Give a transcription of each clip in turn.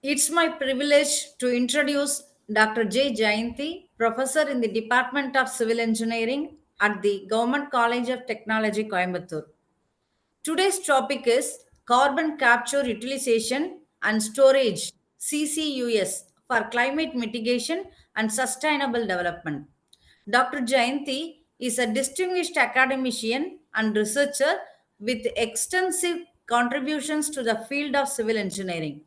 It's my privilege to introduce Dr. J. Jayanti, professor in the Department of Civil Engineering at the Government College of Technology, Coimbatore. Today's topic is carbon capture utilization and storage CCUS for climate mitigation and sustainable development. Dr. Jayanti is a distinguished academician and researcher with extensive contributions to the field of civil engineering.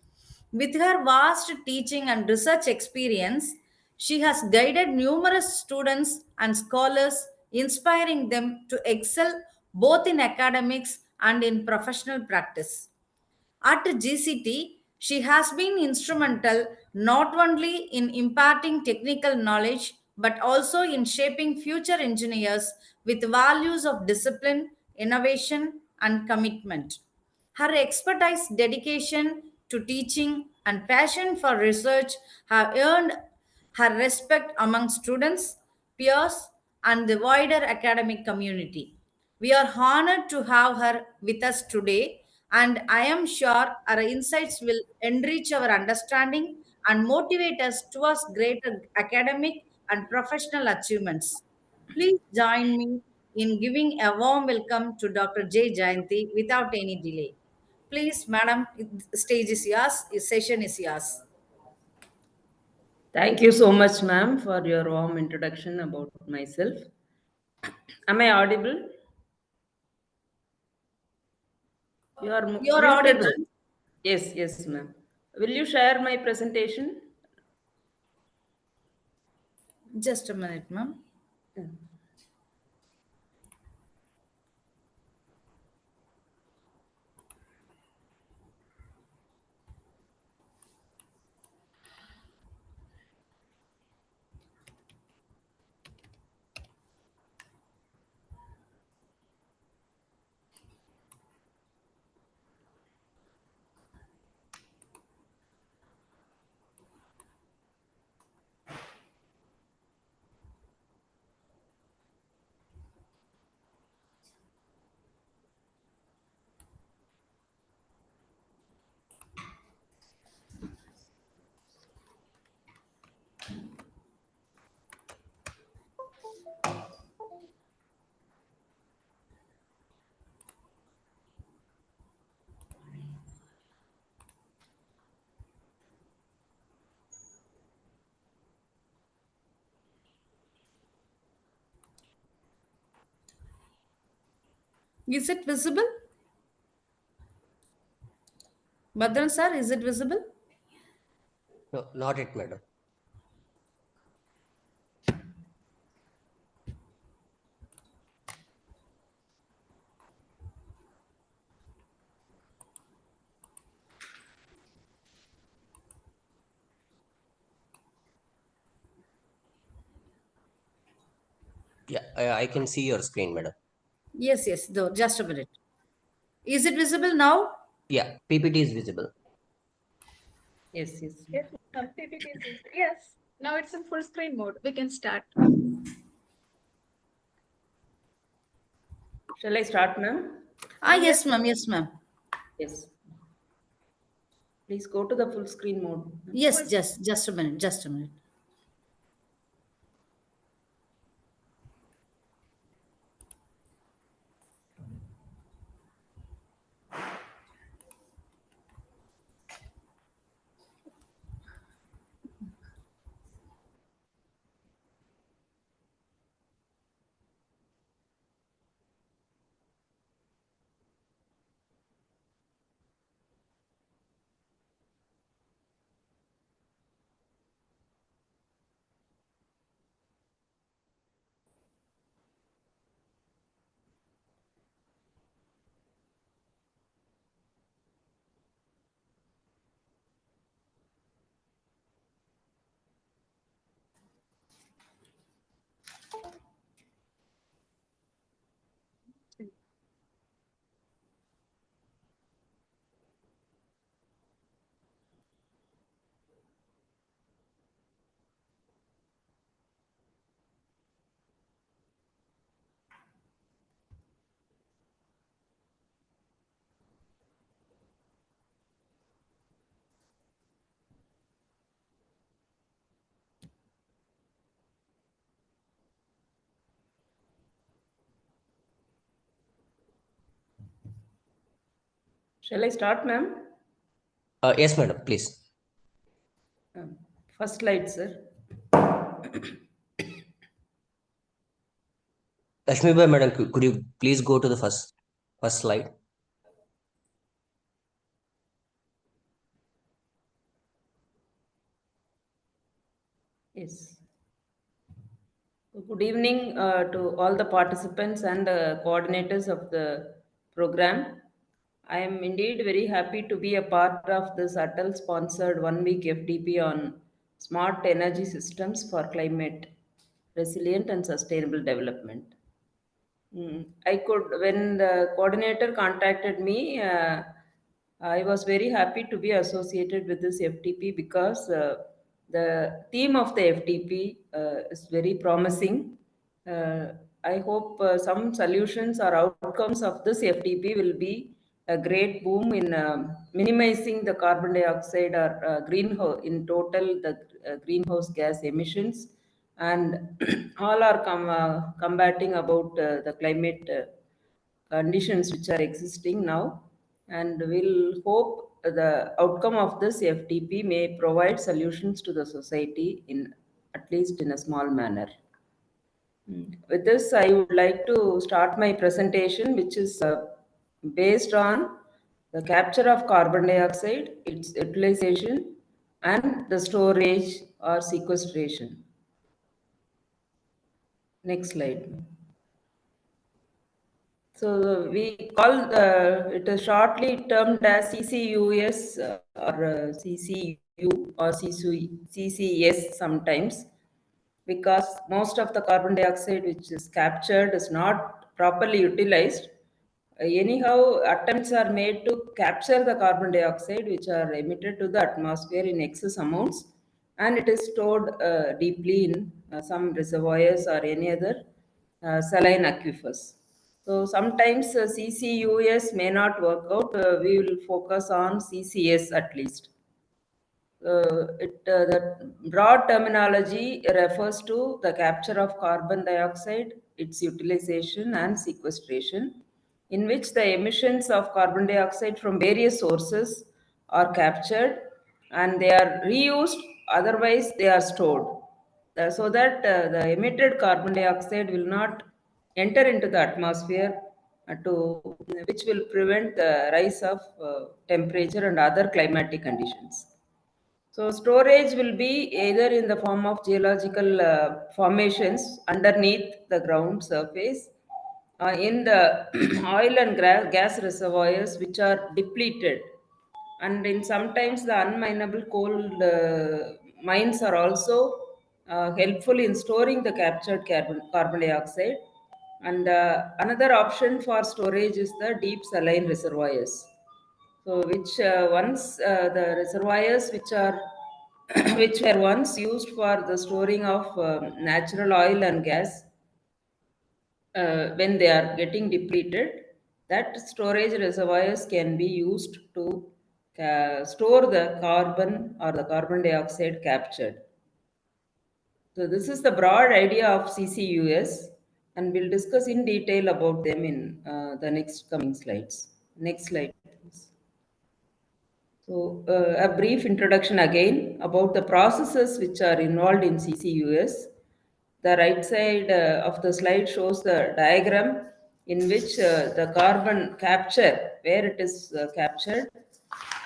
With her vast teaching and research experience, she has guided numerous students and scholars, inspiring them to excel both in academics and in professional practice. At GCT, she has been instrumental not only in imparting technical knowledge but also in shaping future engineers with values of discipline, innovation, and commitment. Her expertise, dedication to teaching, and passion for research have earned her respect among students, peers, and the wider academic community. We are honored to have her with us today, and I am sure our insights will enrich our understanding and motivate us towards greater academic and professional achievements. Please join me in giving a warm welcome to Dr. J. Jayanti without any delay. Please, madam, stage is yours, session is yours. Thank you so much, ma'am, for your warm introduction about myself. Am I audible? You are You're muted, audible. ma'am. Yes, ma'am. Will you share my presentation? Just a minute, ma'am. Yeah. Is it visible? Badran sir, is it visible? No, not it, madam. Yeah, I can see your screen, madam. Yes, though, just a minute. Is it visible now? Yeah, PPT is visible. Yes. Yes, PPT is visible. Yes. Now it's in full screen mode. We can start. Shall I start, ma'am? Yes, ma'am, yes, ma'am. Yes. Please go to the full screen mode. Yes, just a minute, just a minute. Shall I start, ma'am? Yes, madam, please. First slide, sir. Lakshmi bhai, madam, could you please go to the first slide? Yes. Good evening to all the participants and coordinators of the program. I am indeed very happy to be a part of this ATAL sponsored 1 week FDP on smart energy systems for climate resilient and sustainable development. I could, when the coordinator contacted me, I was very happy to be associated with this FTP because the theme of the FTP is very promising. Uh, I hope some solutions or outcomes of this FTP will be a great boom in minimizing the carbon dioxide or greenhouse in total the greenhouse gas emissions, and all are combating about the climate conditions which are existing now, and we'll hope the outcome of this FTP may provide solutions to the society in at least in a small manner. With this, I would like to start my presentation, which is based on the capture of carbon dioxide, its utilization, and the storage or sequestration. Next slide. So we call it is shortly termed as CCUS or CCU or CCS sometimes, because most of the carbon dioxide which is captured is not properly utilized. Anyhow, attempts are made to capture the carbon dioxide which are emitted to the atmosphere in excess amounts, and it is stored deeply in some reservoirs or any other saline aquifers. So sometimes CCUS may not work out. We will focus on CCS at least. The broad terminology refers to the capture of carbon dioxide, its utilization and sequestration, in which the emissions of carbon dioxide from various sources are captured and they are reused, otherwise they are stored, so that the emitted carbon dioxide will not enter into the atmosphere, to which will prevent the rise of temperature and other climatic conditions. So storage will be either in the form of geological formations underneath the ground surface, in the oil and gas reservoirs which are depleted, and in sometimes the unminable coal mines are also helpful in storing the captured carbon dioxide. And another option for storage is the deep saline reservoirs. So, which once the reservoirs which are which were once used for the storing of natural oil and gas, when they are getting depleted, that storage reservoirs can be used to store the carbon or the carbon dioxide captured. So, this is the broad idea of CCUS, and we'll discuss in detail about them in the next coming slides. Next slide, please. So, a brief introduction again about the processes which are involved in CCUS. The right side of the slide shows the diagram in which the carbon capture, where it is captured,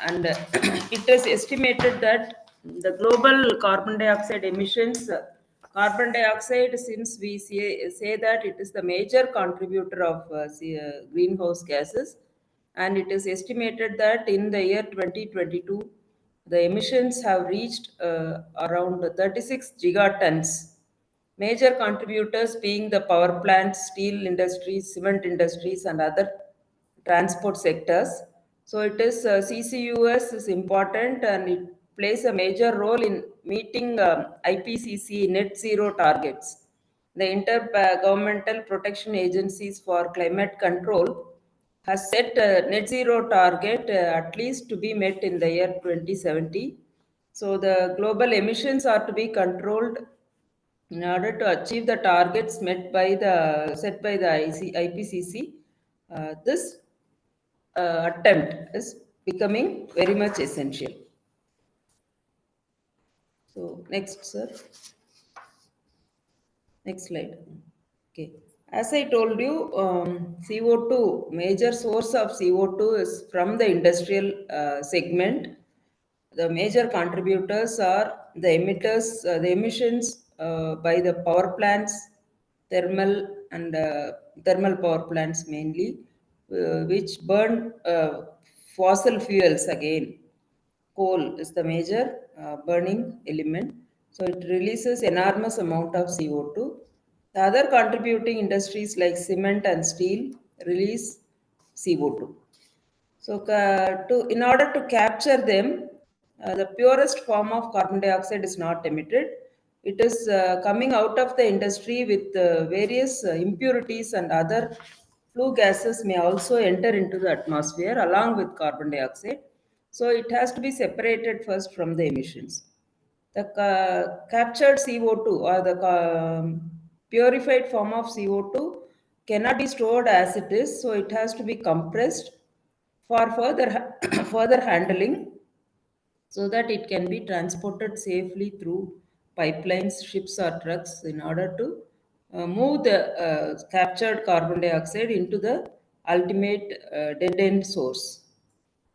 and it is estimated that the global carbon dioxide emissions, carbon dioxide, since we say that it is the major contributor of greenhouse gases, and it is estimated that in the year 2022, the emissions have reached around 36 gigatons. Major contributors being the power plants, steel industries, cement industries, and other transport sectors. So it is CCUS is important, and it plays a major role in meeting IPCC net zero targets. The Intergovernmental Protection Agencies for Climate Control has set a net zero target at least to be met in the year 2070. So the global emissions are to be controlled in order to achieve the targets met by the set by the IPCC. This attempt is becoming very much essential. So next, sir. Next slide. Okay. As I told you, CO2, major source of CO2 is from the industrial segment. The major contributors are the emitters, the emissions by the power plants, thermal and thermal power plants mainly, which burn fossil fuels again. Coal is the major burning element. So it releases enormous amount of CO2. The other contributing industries like cement and steel release CO2. So in order to capture them, the purest form of carbon dioxide is not emitted. It is coming out of the industry with various impurities, and other flue gases may also enter into the atmosphere along with carbon dioxide. So it has to be separated first from the emissions. The captured CO2 or the purified form of CO2 cannot be stored as it is, so it has to be compressed for further further handling, so that it can be transported safely through pipelines, ships or trucks, in order to move the captured carbon dioxide into the ultimate dead end source.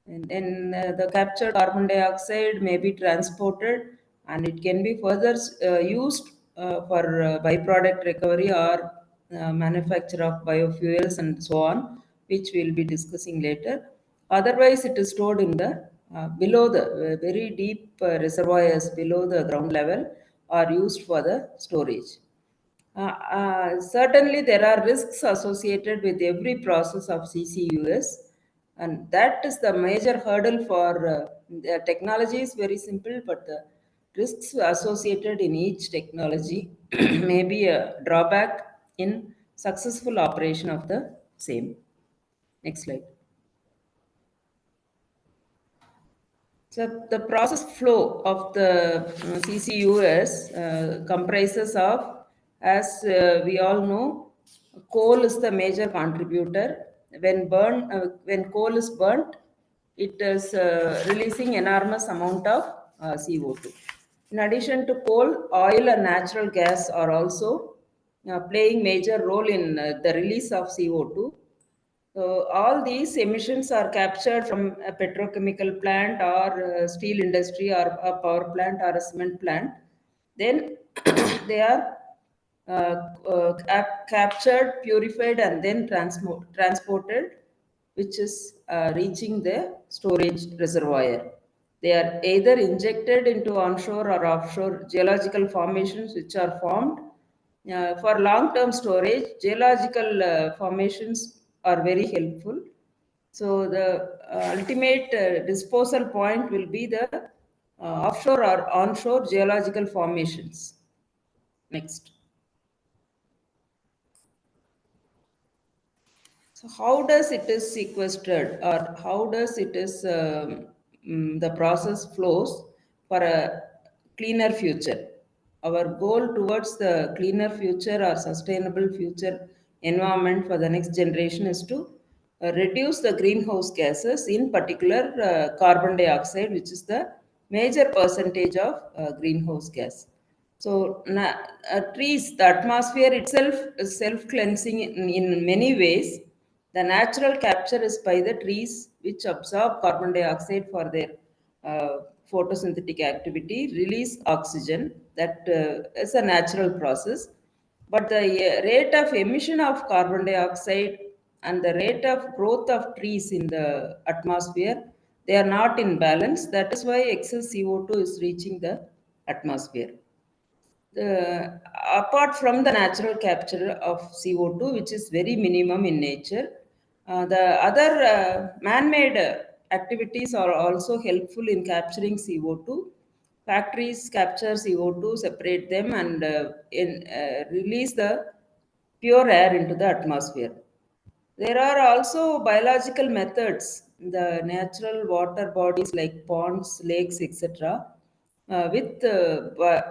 And then the captured carbon dioxide may be transported, and it can be further used for byproduct recovery or manufacture of biofuels and so on, which we'll be discussing later. Otherwise, it is stored in the below the very deep reservoirs below the ground level are used for the storage. Certainly, there are risks associated with every process of CCUS, and that is the major hurdle for the technology is very simple, but the risks associated in each technology may be a drawback in successful operation of the same. Next slide. So the process flow of the CCUS comprises of, as we all know, coal is the major contributor. When coal is burnt, it is releasing enormous amount of CO2. In addition to coal, oil and natural gas are also playing major role in the release of CO2. So all these emissions are captured from a petrochemical plant or a steel industry or a power plant or a cement plant. Then they are captured, purified, and then transported, which is reaching the storage reservoir. They are either injected into onshore or offshore geological formations which are formed. For long-term storage, geological formations are very helpful. So the ultimate disposal point will be the offshore or onshore geological formations. Next. So how does it is sequestered, or how does it is the process flows for a cleaner future? Our goal towards the cleaner future or sustainable future environment for the next generation is to reduce the greenhouse gases, in particular carbon dioxide, which is the major percentage of greenhouse gas. So trees, the atmosphere itself is self-cleansing in many ways. The natural capture is by the trees, which absorb carbon dioxide for their photosynthetic activity, release oxygen. That is a natural process. But the rate of emission of carbon dioxide and the rate of growth of trees in the atmosphere, they are not in balance. That is why excess CO2 is reaching the atmosphere. Apart from the natural capture of CO2, which is very minimum in nature, the other man-made activities are also helpful in capturing CO2. Factories capture CO2, separate them, and release the pure air into the atmosphere. There are also biological methods, the natural water bodies like ponds, lakes, etc., with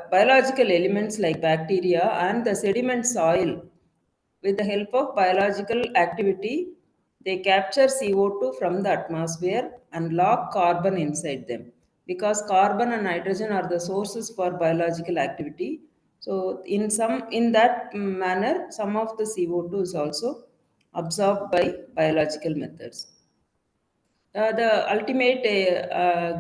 biological elements like bacteria and the sediment soil. With the help of biological activity, They capture CO2 from the atmosphere and lock carbon inside them. Because carbon and nitrogen are the sources for biological activity, so in that manner, some of the CO2 is also absorbed by biological methods. The ultimate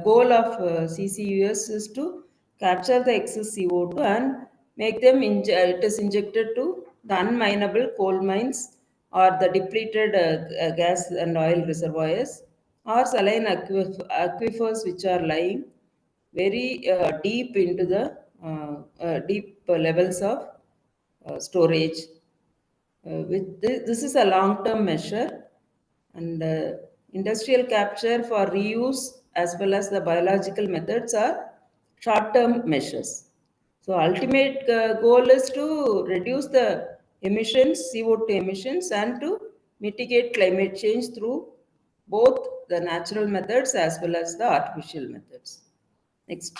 goal of CCUS is to capture the excess CO2 and make them it is injected to the unminable coal mines or the depleted gas and oil reservoirs or saline aquifers which are lying very deep into the deep levels of storage. This is a long-term measure, and industrial capture for reuse as well as the biological methods are short-term measures. So ultimate goal is to reduce the emissions, CO2 emissions, and to mitigate climate change through both the natural methods as well as the artificial methods. Next.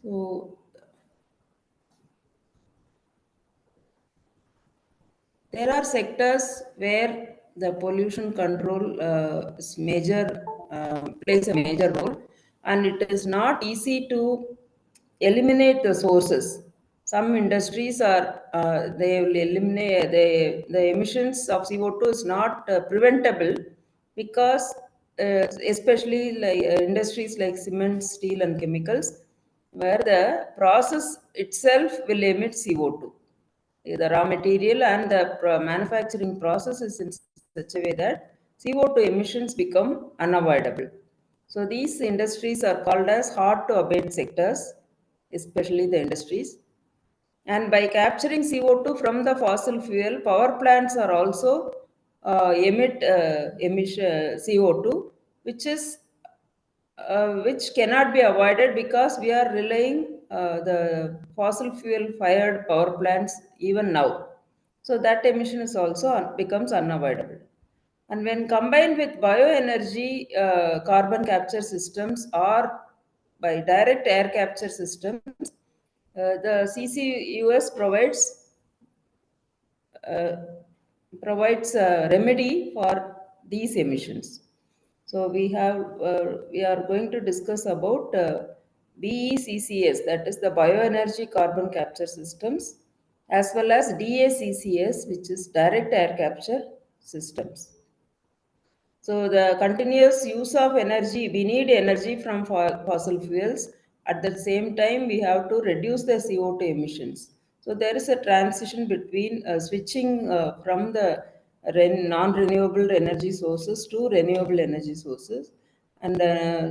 So there are sectors where the pollution control plays a major role, and it is not easy to eliminate the sources. Some industries are they will eliminate the emissions of CO2 is not preventable because especially like industries like cement, steel, and chemicals, where the process itself will emit CO2. The raw material and the manufacturing process is in such a way that CO2 emissions become unavoidable. So these industries are called as hard to abate sectors, especially the industries. And by capturing CO2 from the fossil fuel, power plants are also emit emission CO2, which cannot be avoided because we are relying the fossil fuel fired power plants even now. So that emission is also becomes unavoidable. And when combined with bioenergy carbon capture systems or by direct air capture systems, the CCUS uh, provides a remedy for these emissions. So we are going to discuss about BECCS, that is the bioenergy carbon capture systems, as well as DACCS, which is direct air capture systems. So the continuous use of energy, we need energy from fossil fuels. At the same time, we have to reduce the CO2 emissions. So there is a transition between switching from the non-renewable energy sources to renewable energy sources. And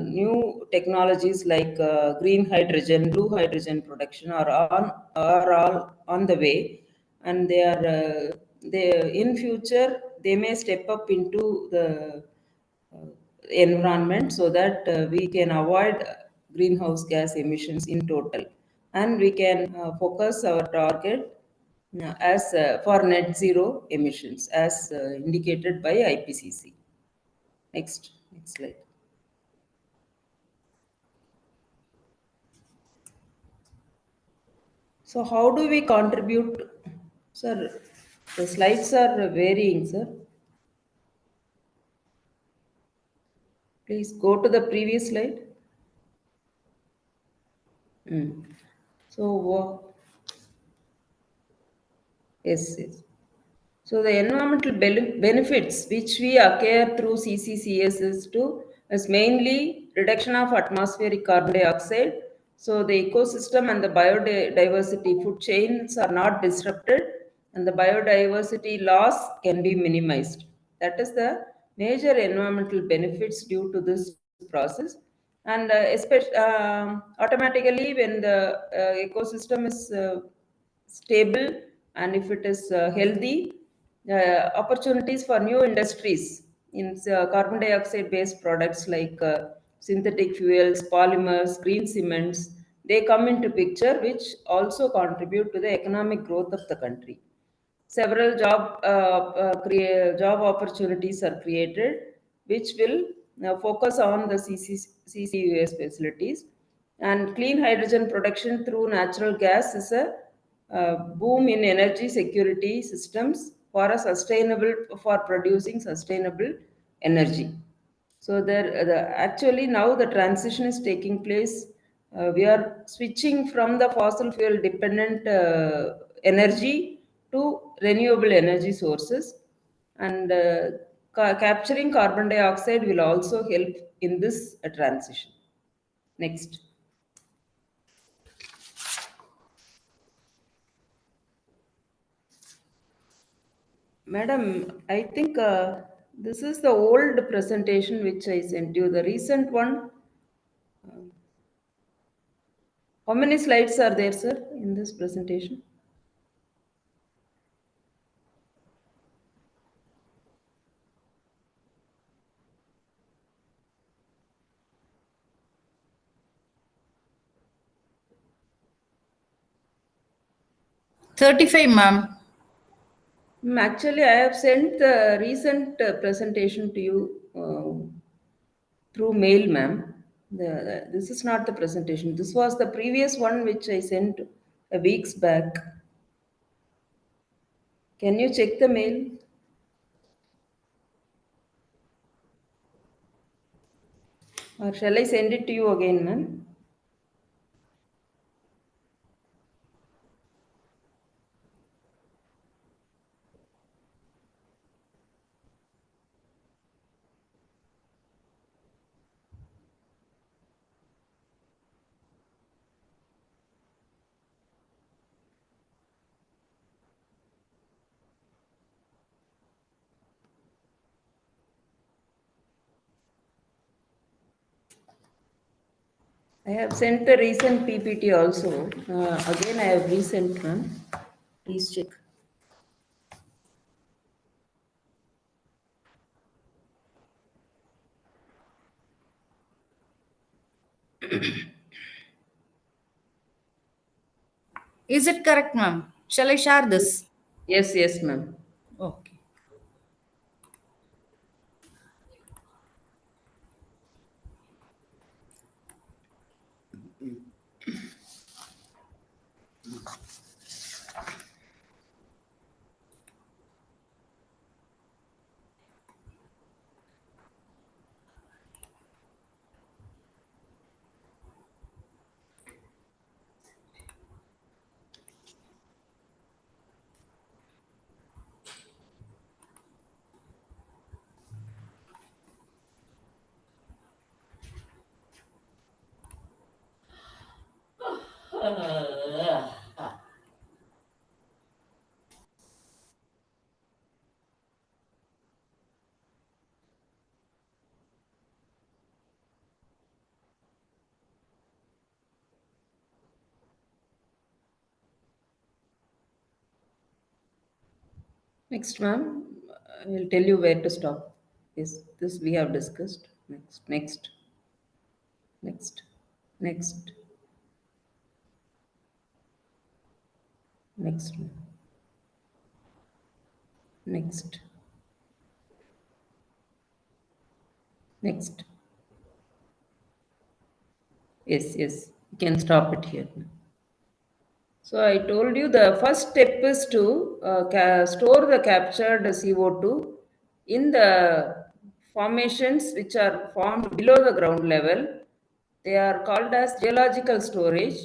new technologies like green hydrogen, blue hydrogen production are all on the way, and they in future they may step up into the environment so that we can avoid greenhouse gas emissions in total, and we can focus our target as for net zero emissions as indicated by IPCC. Next slide. So how do we contribute, sir? The slides are varying, sir. Please go to the previous slide. Mm. So, yes. So the environmental benefits which we acquire through CCCS is mainly reduction of atmospheric carbon dioxide. So the ecosystem and the biodiversity food chains are not disrupted, and the biodiversity loss can be minimized. That is the major environmental benefits due to this process. And especially automatically when the ecosystem is stable, and if it is healthy, opportunities for new industries in carbon dioxide based products like synthetic fuels, polymers, green cements, they come into picture, which also contribute to the economic growth of the country. Several job opportunities are created, which will focus on the CCUS facilities. And clean hydrogen production through natural gas is a boom in energy security systems for producing sustainable energy. So actually now the transition is taking place. We are switching from the fossil fuel dependent energy to renewable energy sources, and capturing carbon dioxide will also help in this transition. Next. Madam, I think this is the old presentation which I sent you. The recent one, how many slides are there, sir, in this presentation? $35, ma'am. Actually, I have sent the recent presentation to you through mail, ma'am. This is not the presentation. This was the previous one which I sent a weeks back. Can you check the mail? Or shall I send it to you again, ma'am? I have sent the recent PPT also. Again, I have resent, ma'am. Please check. Is it correct, ma'am? Shall I share this? Yes, yes, ma'am. Okay. Next, ma'am, I will tell you where to stop. Yes, this we have discussed. Next, next, next, next, ma'am. Next, next. Yes, yes, you can stop it here, ma'am. So I told you the first step is to store the captured CO2 in the formations which are formed below the ground level. They are called as geological storage.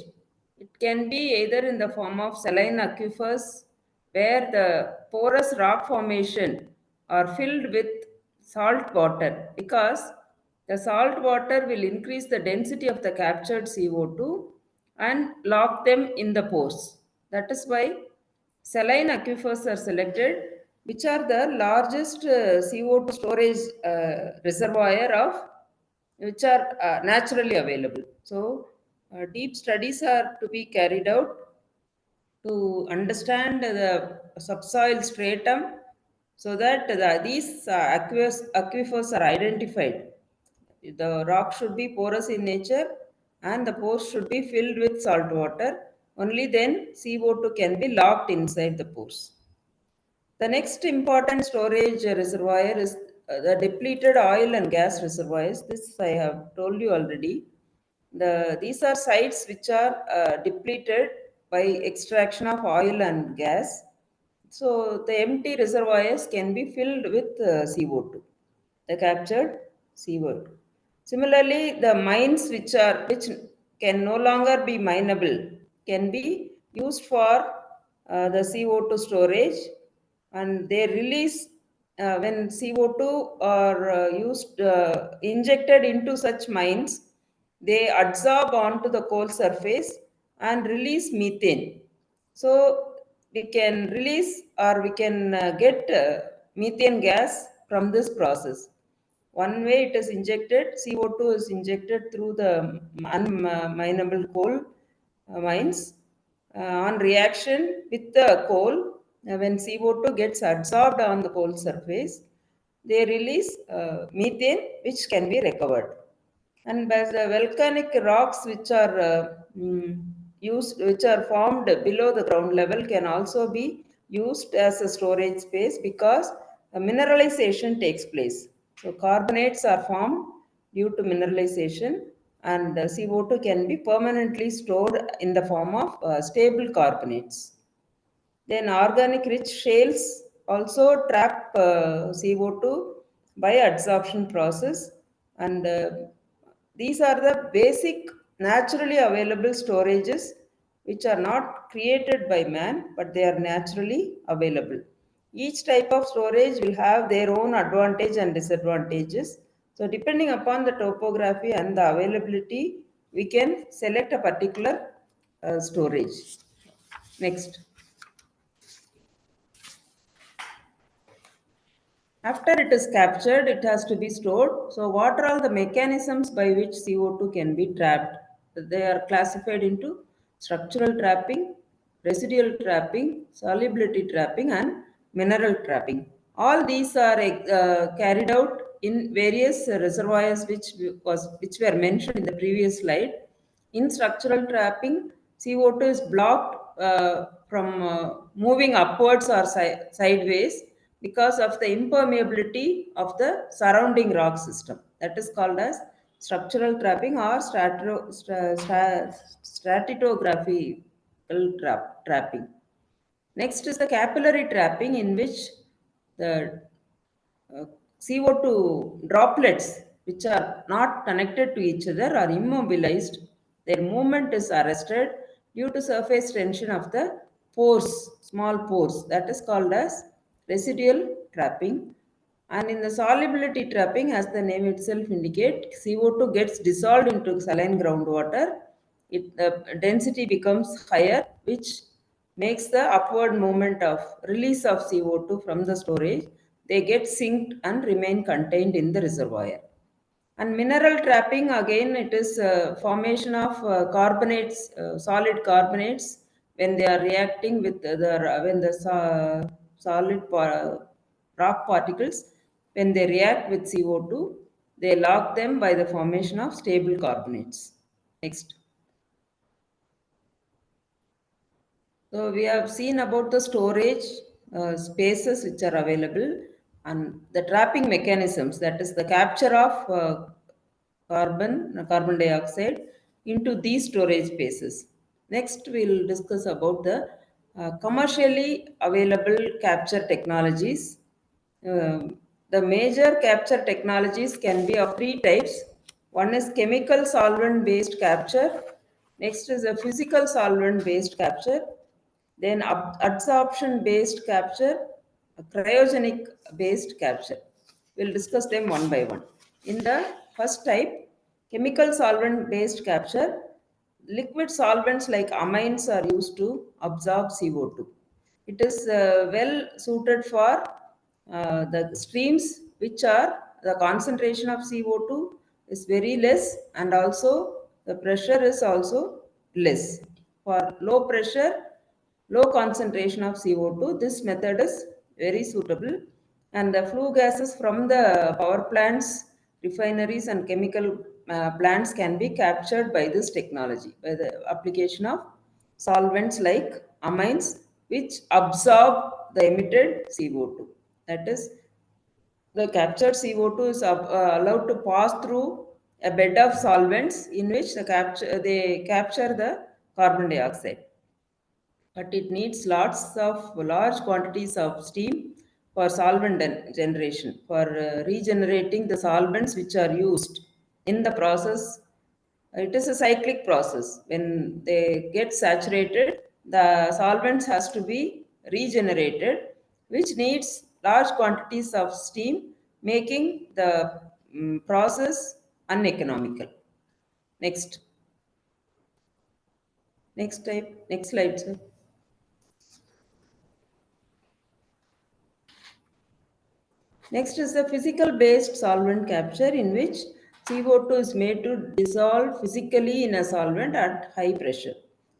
It can be either in the form of saline aquifers, where the porous rock formation are filled with salt water, because the salt water will increase the density of the captured CO2 and lock them in the pores. That is why saline aquifers are selected, which are the largest CO2 storage reservoir of which are naturally available. So, deep studies are to be carried out to understand the subsoil stratum, so that these aquifers are identified. The rock should be porous in nature and the pores should be filled with salt water. Only then CO2 can be locked inside the pores. The next important storage reservoir is the depleted oil and gas reservoirs. This I have told you already. These are sites which are depleted by extraction of oil and gas. So the empty reservoirs can be filled with CO2, the captured CO2. Similarly, the mines which can no longer be mineable can be used for the CO2 storage, and they release when CO2 are injected into such mines, they absorb onto the coal surface and release methane. So we can release or we can get methane gas from this process. One way it is injected, CO2 is injected through the unminable coal mines. On reaction with the coal, when CO2 gets absorbed on the coal surface, they release methane which can be recovered. And by the volcanic rocks which are formed below the ground level can also be used as a storage space because mineralization takes place. So carbonates are formed due to mineralization, and CO2 can be permanently stored in the form of stable carbonates. Then organic rich shales also trap CO2 by adsorption process, and these are the basic naturally available storages which are not created by man but they are naturally available. Each type of storage will have their own advantage and disadvantages. So depending upon the topography and the availability, we can select a particular storage. Next. After it is captured, it has to be stored. So what are all the mechanisms by which CO2 can be trapped? They are classified into structural trapping, residual trapping, solubility trapping, and mineral trapping. All these are carried out in various reservoirs which were mentioned in the previous slide. In structural trapping, CO2 is blocked from moving upwards or sideways because of the impermeability of the surrounding rock system. That is called as structural trapping or stratigraphical trapping. Next is the capillary trapping, in which the uh, CO2 droplets which are not connected to each other are immobilized. Their movement is arrested due to surface tension of the pores, small pores. That is called as residual trapping. And in the solubility trapping, as the name itself indicates, CO2 gets dissolved into saline groundwater. The density becomes higher, which makes the upward movement of release of CO2 from the storage. They get sinked and remain contained in the reservoir. And mineral trapping, again, it is formation of carbonates, solid carbonates, when they are reacting with when the solid rock particles, when they react with CO2, they lock them by the formation of stable carbonates. Next. So we have seen about the storage spaces which are available and the trapping mechanisms, that is the capture of carbon dioxide into these storage spaces. Next, we'll discuss about the commercially available capture technologies. The major capture technologies can be of three types. One is chemical solvent based capture. Next is a physical solvent based capture, then adsorption based capture, cryogenic based capture. We'll discuss them one by one. In the first type, chemical solvent based capture, liquid solvents like amines are used to absorb CO2. It is well suited for the streams which are the concentration of CO2 is very less and also the pressure is also less. For low pressure, low concentration of CO2, this method is very suitable, and the flue gases from the power plants, refineries and chemical plants can be captured by this technology by the application of solvents like amines which absorb the emitted CO2. That is, the captured CO2 is allowed to pass through a bed of solvents in which they capture the carbon dioxide. but it needs large quantities of steam for solvent generation, for regenerating the solvents which are used in the process. It is a cyclic process. When they get saturated, the solvents has to be regenerated, which needs large quantities of steam, making the process uneconomical. Next. Next slide, sir. Next is the physical based solvent capture, in which CO2 is made to dissolve physically in a solvent at high pressure.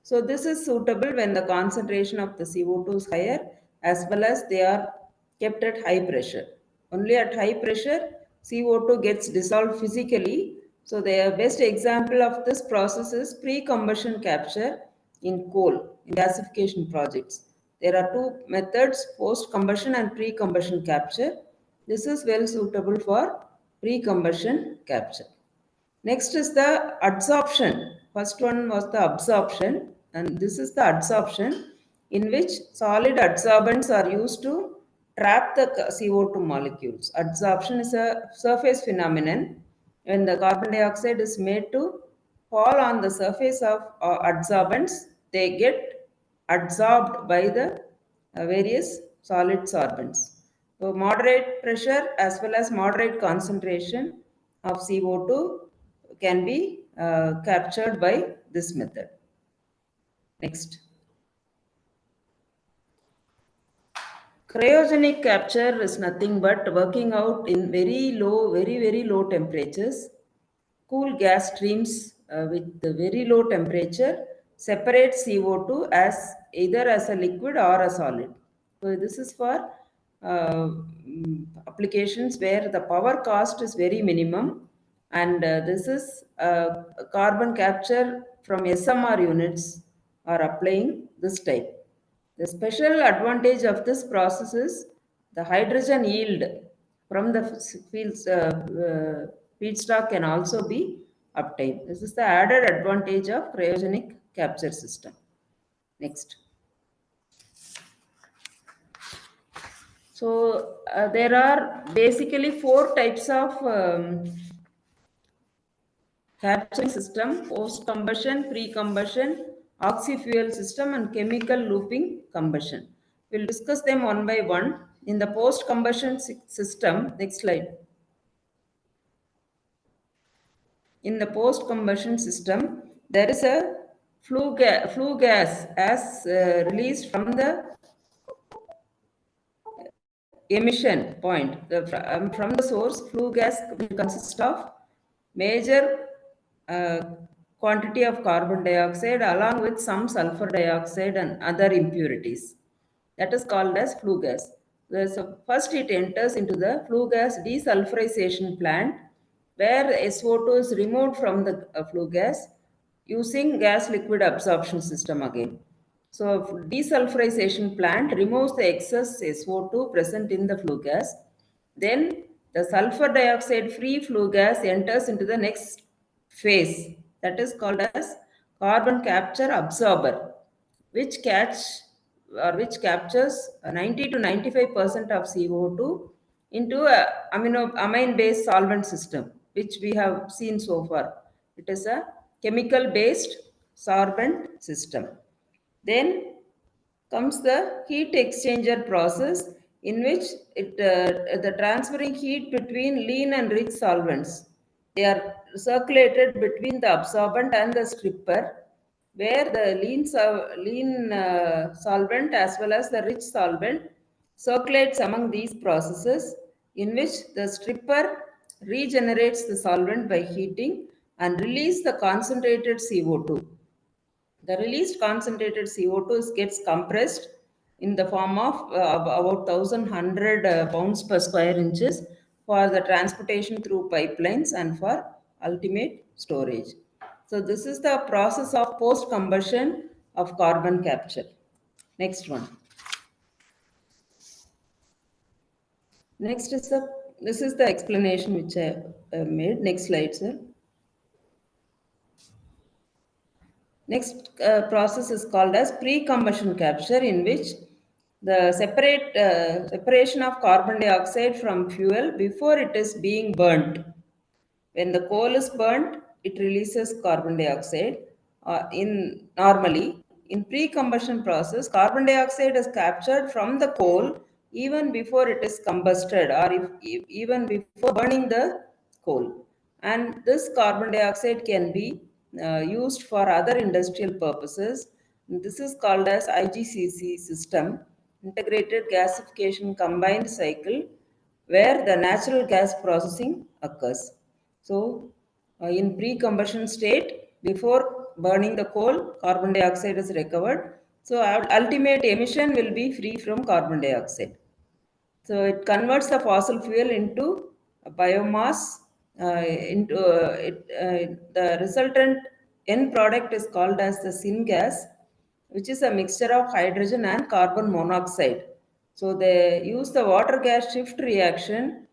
So this is suitable when the concentration of the CO2 is higher, as well as they are kept at high pressure. Only at high pressure, CO2 gets dissolved physically. So the best example of this process is pre-combustion capture in coal, in gasification projects. There are two methods, post-combustion and pre-combustion capture. This is well suitable for pre-combustion capture. Next is the adsorption. First one was the absorption, and this is the adsorption, in which solid adsorbents are used to trap the CO2 molecules. Adsorption is a surface phenomenon when the carbon dioxide is made to fall on the surface of adsorbents. They get adsorbed by the various solid sorbents. So moderate pressure as well as moderate concentration of CO2 can be captured by this method. Next. Cryogenic capture is nothing but working out in very low temperatures. Cool gas streams with the very low temperature separate CO2 as either as a liquid or a solid. So this is for applications where the power cost is very minimum, and this is carbon capture from SMR units are applying this type. The special advantage of this process is the hydrogen yield from the feedstock can also be obtained. This is the added advantage of cryogenic capture system. Next. So there are basically four types of capturing system: post-combustion, pre-combustion, oxy-fuel system, and chemical looping combustion. We'll discuss them one by one. In the post-combustion system, next slide. In the post-combustion system, there is a flue gas as released from the emission point. From the source, flue gas will consist of major uh, quantity of carbon dioxide along with some sulfur dioxide and other impurities. That is called as flue gas. So first it enters into the flue gas desulfurization plant, where the SO2 is removed from the flue gas using gas liquid absorption system again. So desulfurization plant removes the excess SO2 present in the flue gas. Then the sulfur dioxide free flue gas enters into the next phase, that is called as carbon capture absorber, which which captures 90 to 95% of CO2 into a amine based solvent system, which we have seen so far. It is a chemical based sorbent system. Then comes the heat exchanger process, in which the transferring heat between lean and rich solvents. They are circulated between the absorbent and the stripper, where the lean solvent as well as the rich solvent circulates among these processes, in which the stripper regenerates the solvent by heating and release the concentrated CO2. The released concentrated CO2 gets compressed in the form of about 1100 pounds per square inches for the transportation through pipelines and for ultimate storage. So this is the process of post combustion of carbon capture. Next one. Next is this is the explanation which I made. Next slide, sir. Next process is called as pre-combustion capture, in which the separation of carbon dioxide from fuel before it is being burnt. When the coal is burnt, it releases carbon dioxide. In normally, in pre-combustion process, carbon dioxide is captured from the coal even before it is combusted, or even before burning the coal. And this carbon dioxide can be used for other industrial purposes. This is called as IGCC system, integrated gasification combined cycle, where the natural gas processing occurs. So, in pre-combustion state, before burning the coal, carbon dioxide is recovered. So, ultimate emission will be free from carbon dioxide. So, it converts the fossil fuel into a biomass. The resultant end product is called as the syngas, which is a mixture of hydrogen and carbon monoxide. So, they use the water gas shift reaction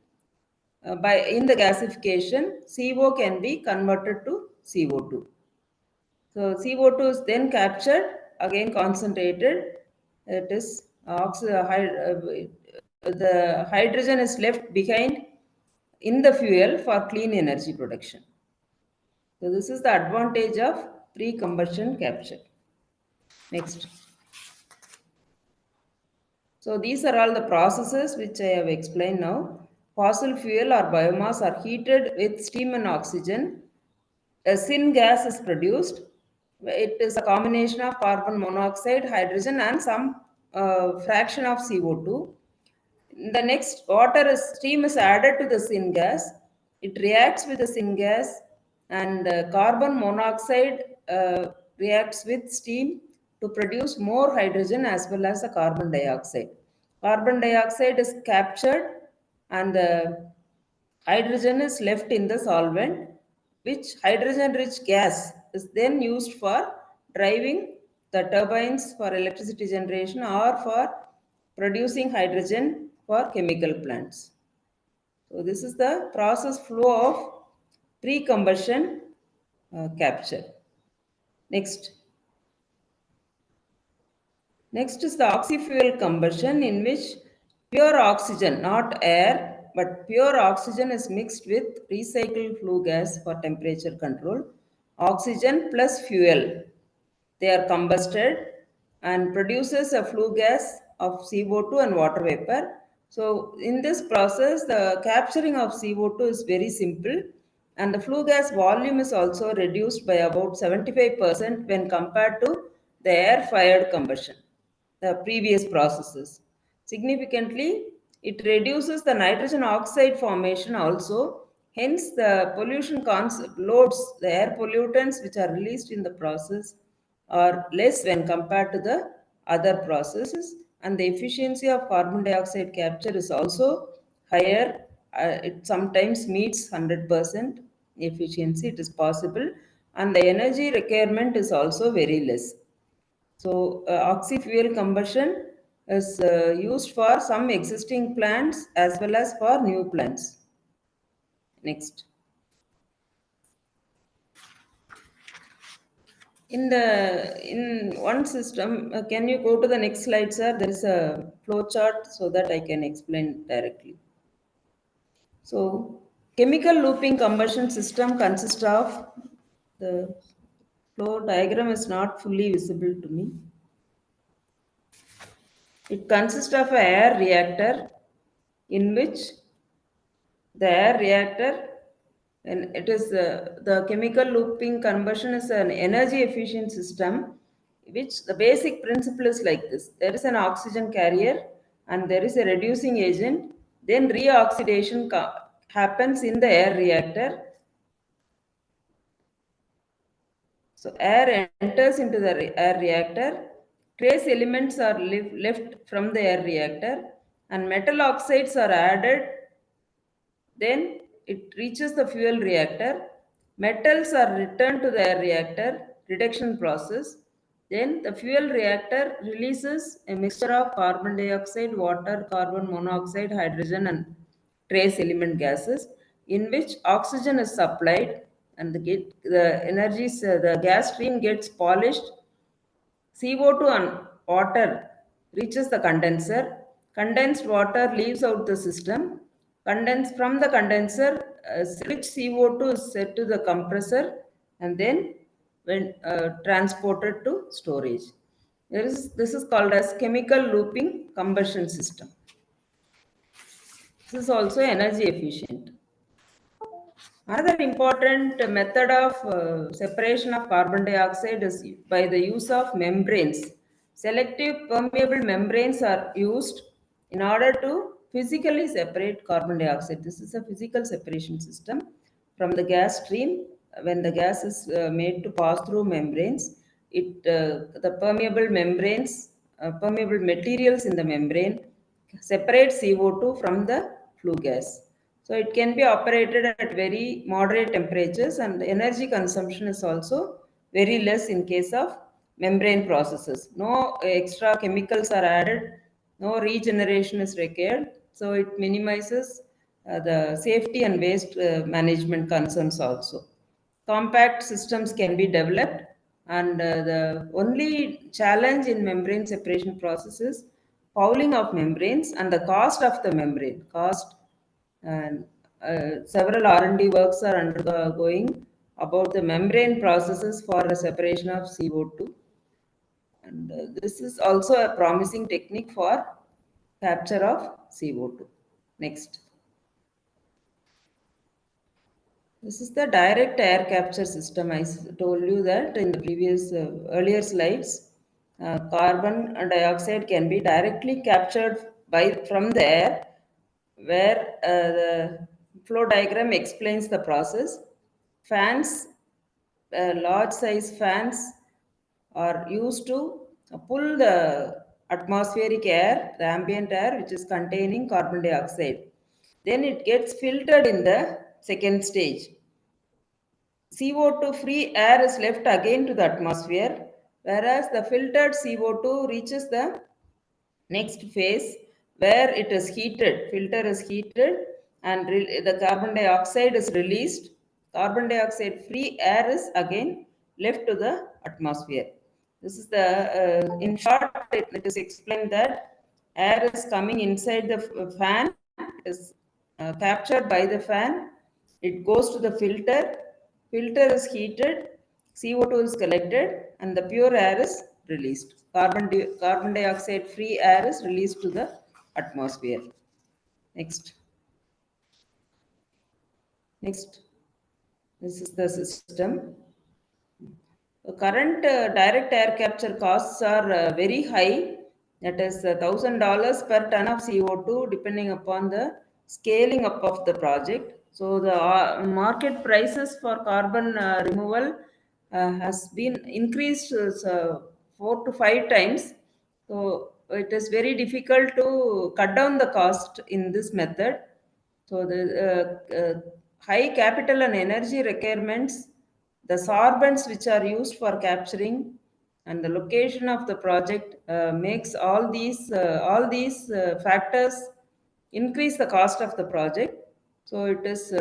by in the gasification. CO can be converted to CO2. So CO2 is then captured, again concentrated. It is the hydrogen is left behind in the fuel for clean energy production. So this is the advantage of pre-combustion capture. Next. So these are all the processes which I have explained now. Fossil fuel or biomass are heated with steam and oxygen. A syngas is produced. It is a combination of carbon monoxide, hydrogen, and some fraction of CO2. The next, steam is added to the syngas. It reacts with the syngas, and carbon monoxide reacts with steam to produce more hydrogen as well as the carbon dioxide. Carbon dioxide is captured, and the hydrogen is left in the solvent, which hydrogen rich gas is then used for driving the turbines for electricity generation or for producing hydrogen for chemical plants. So, this is the process flow of pre-combustion capture. Next. Next is the oxy-fuel combustion, in which pure oxygen, not air, but pure oxygen is mixed with recycled flue gas for temperature control. Oxygen plus fuel, they are combusted and produces a flue gas of CO2 and water vapor. So in this process, the capturing of CO2 is very simple, and the flue gas volume is also reduced by about 75% when compared to the air-fired combustion, the previous processes. Significantly, it reduces the nitrogen oxide formation also. Hence, the pollution loads, the air pollutants which are released in the process are less when compared to the other processes, and the efficiency of carbon dioxide capture is also higher. It sometimes meets 100% efficiency, it is possible, and the energy requirement is also very less. So, oxy-fuel combustion is used for some existing plants as well as for new plants. Next. In one system, can you go to the next slide, sir? There is a flow chart so that I can explain directly. So, chemical looping combustion system consists of, the flow diagram is not fully visible to me. It consists of an air reactor, in which the air reactor, and it is the chemical looping combustion is an energy efficient system, which the basic principle is like this: there is an oxygen carrier and there is a reducing agent, then reoxidation happens in the air reactor. So air enters into the air reactor, trace elements are left from the air reactor, and metal oxides are added. Then it reaches the fuel reactor. Metals are returned to the air reactor reduction process. Then the fuel reactor releases a mixture of carbon dioxide, water, carbon monoxide, hydrogen, and trace element gases, in which oxygen is supplied, and the gas stream gets polished. CO2 and water reaches the condenser. Condensed water leaves out the system. From the condenser, rich CO2 is set to the compressor and then when transported to storage. This is called as chemical looping combustion system. This is also energy efficient. Another important method of separation of carbon dioxide is by the use of membranes. Selective permeable membranes are used in order to physically separate carbon dioxide. This is a physical separation system from the gas stream. When the gas is made to pass through membranes, the permeable materials in the membrane separate CO2 from the flue gas. So it can be operated at very moderate temperatures, and the energy consumption is also very less in case of membrane processes. No extra chemicals are added, no regeneration is required. So it minimizes the safety and waste management concerns also. Compact systems can be developed, and the only challenge in membrane separation process is fouling of membranes and the cost of the membrane. And several R&D works are undergoing about the membrane processes for the separation of CO2. And this is also a promising technique for capture of CO2. Next. This is the direct air capture system. I told you that in the previous earlier slides. Carbon dioxide can be directly captured from the air, where the flow diagram explains the process. Fans, large size fans are used to pull the atmospheric air, the ambient air, which is containing carbon dioxide. Then it gets filtered in the second stage. CO2 free air is left again to the atmosphere, whereas the filtered CO2 reaches the next phase where it is heated. Filter is heated and the carbon dioxide is released. Carbon dioxide free air is again left to the atmosphere. This is in short, it is explained that air is coming inside the fan, is captured by the fan, it goes to the filter is heated, CO2 is collected, and the pure air is released. Carbon dioxide free air is released to the atmosphere. Next. This is the system. The current direct air capture costs are very high. That is $1,000 per ton of CO2, depending upon the scaling up of the project. So the market prices for carbon removal has been increased 4 to 5 times. So it is very difficult to cut down the cost in this method. So the high capital and energy requirements, the sorbents which are used for capturing, and the location of the project makes all these factors increase the cost of the project. So it is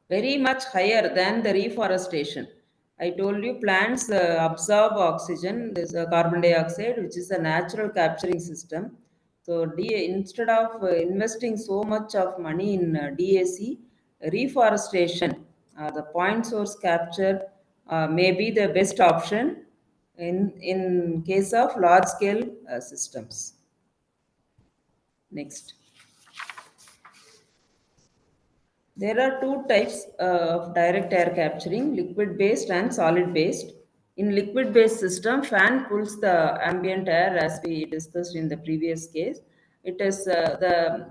very much higher than the reforestation. I told you plants absorb oxygen, there's a carbon dioxide, which is a natural capturing system. So instead of investing so much of money in DAC, reforestation, the point source capture may be the best option in case of large scale systems. Next. There are two types of direct air capturing, liquid based and solid based. In liquid based system, fan pulls the ambient air as we discussed in the previous case. It is the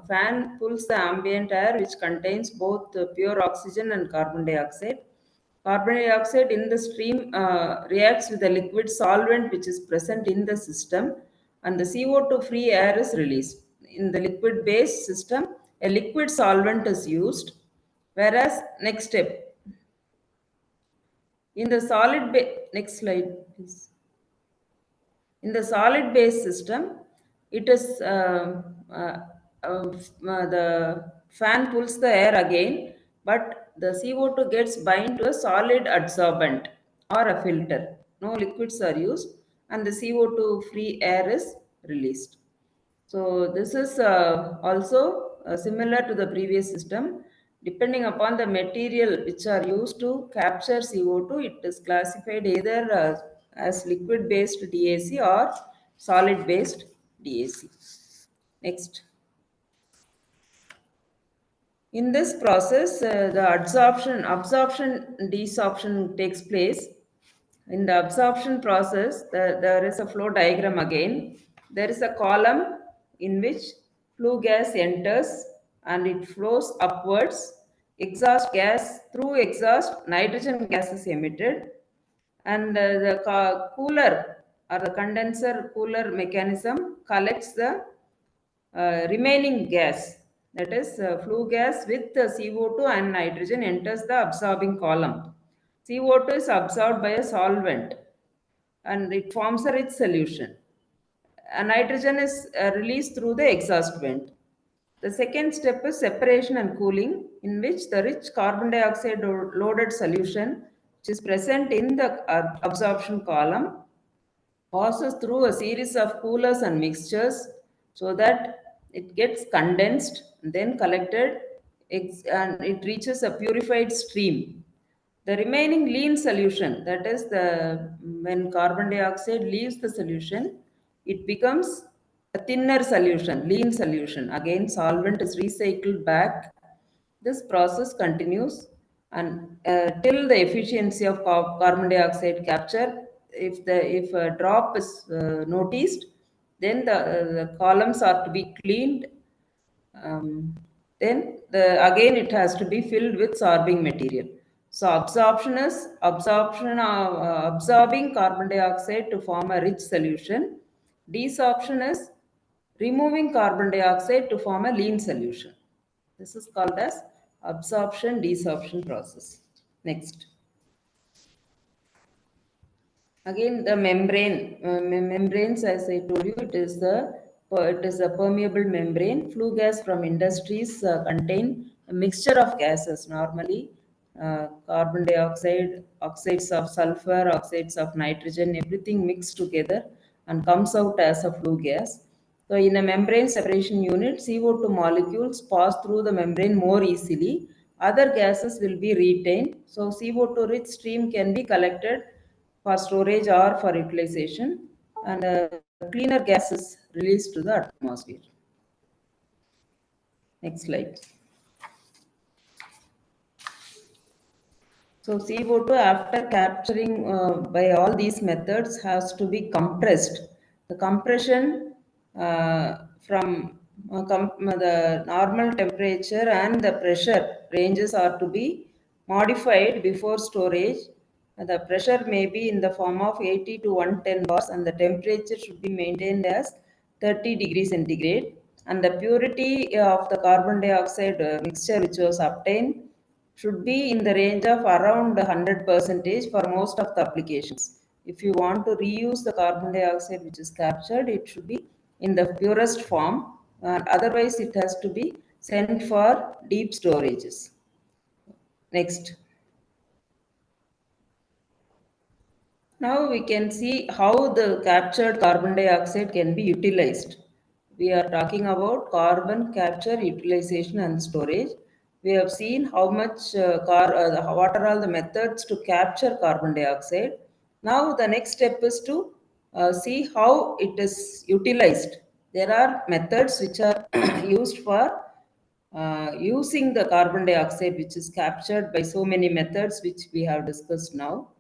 fan pulls the ambient air which contains both pure oxygen and carbon dioxide. Carbon dioxide in the stream reacts with the liquid solvent which is present in the system, and the CO2 free air is released. In the liquid based system, a liquid solvent is used, whereas next step, in the next slide please. In the solid base system, it is the fan pulls the air again, but the CO2 gets bind to a solid adsorbent or a filter. No liquids are used, and the CO2 free air is released. So this is also similar to the previous system. Depending upon the material which are used to capture CO2, it is classified either as liquid based DAC or solid based DAC. Next. In this process, the absorption, desorption takes place. In the absorption process, there is a flow diagram again. There is a column in which flue gas enters and it flows upwards. Exhaust gas, through exhaust, nitrogen gas is emitted, and the cooler or the condenser cooler mechanism collects the remaining gas, that is flue gas with CO2 and nitrogen enters the absorbing column. CO2 is absorbed by a solvent and it forms a rich solution. Nitrogen is released through the exhaust vent. The second step is separation and cooling, in which the rich carbon dioxide loaded solution, which is present in the absorption column, passes through a series of coolers and mixtures so that it gets condensed, then collected, and it reaches a purified stream. The remaining lean solution, that is when carbon dioxide leaves the solution, it becomes a thinner solution, lean solution. Again, solvent is recycled back. This process continues and till the efficiency of carbon dioxide capture. If a drop is noticed, then the columns are to be cleaned. Then again it has to be filled with sorbing material. So absorption is absorbing carbon dioxide to form a rich solution. Desorption is removing carbon dioxide to form a lean solution. This is called as absorption desorption process. Next. Again, the membranes, as I told you, it is a permeable membrane. Flue gas from industries contain a mixture of gases. Normally, carbon dioxide, oxides of sulfur, oxides of nitrogen, everything mixed together and comes out as a flue gas. So, in a membrane separation unit, CO2 molecules pass through the membrane more easily. Other gases will be retained. So, CO2 rich stream can be collected for storage or for utilization, and cleaner gases released to the atmosphere. Next slide. So CO2 after capturing by all these methods has to be compressed. The compression from the normal temperature and the pressure ranges are to be modified before storage. The pressure may be in the form of 80 to 110 bars and the temperature should be maintained as 30 degrees centigrade, and the purity of the carbon dioxide mixture which was obtained should be in the range of around 100% for most of the applications. If you want to reuse the carbon dioxide which is captured, it should be in the purest form, otherwise it has to be sent for deep storages. Next. Now we can see how the captured carbon dioxide can be utilized. We are talking about carbon capture, utilization and storage. We have seen how much what are all the methods to capture carbon dioxide. Now the next step is to see how it is utilized. There are methods which are used for using the carbon dioxide which is captured by so many methods which we have discussed now.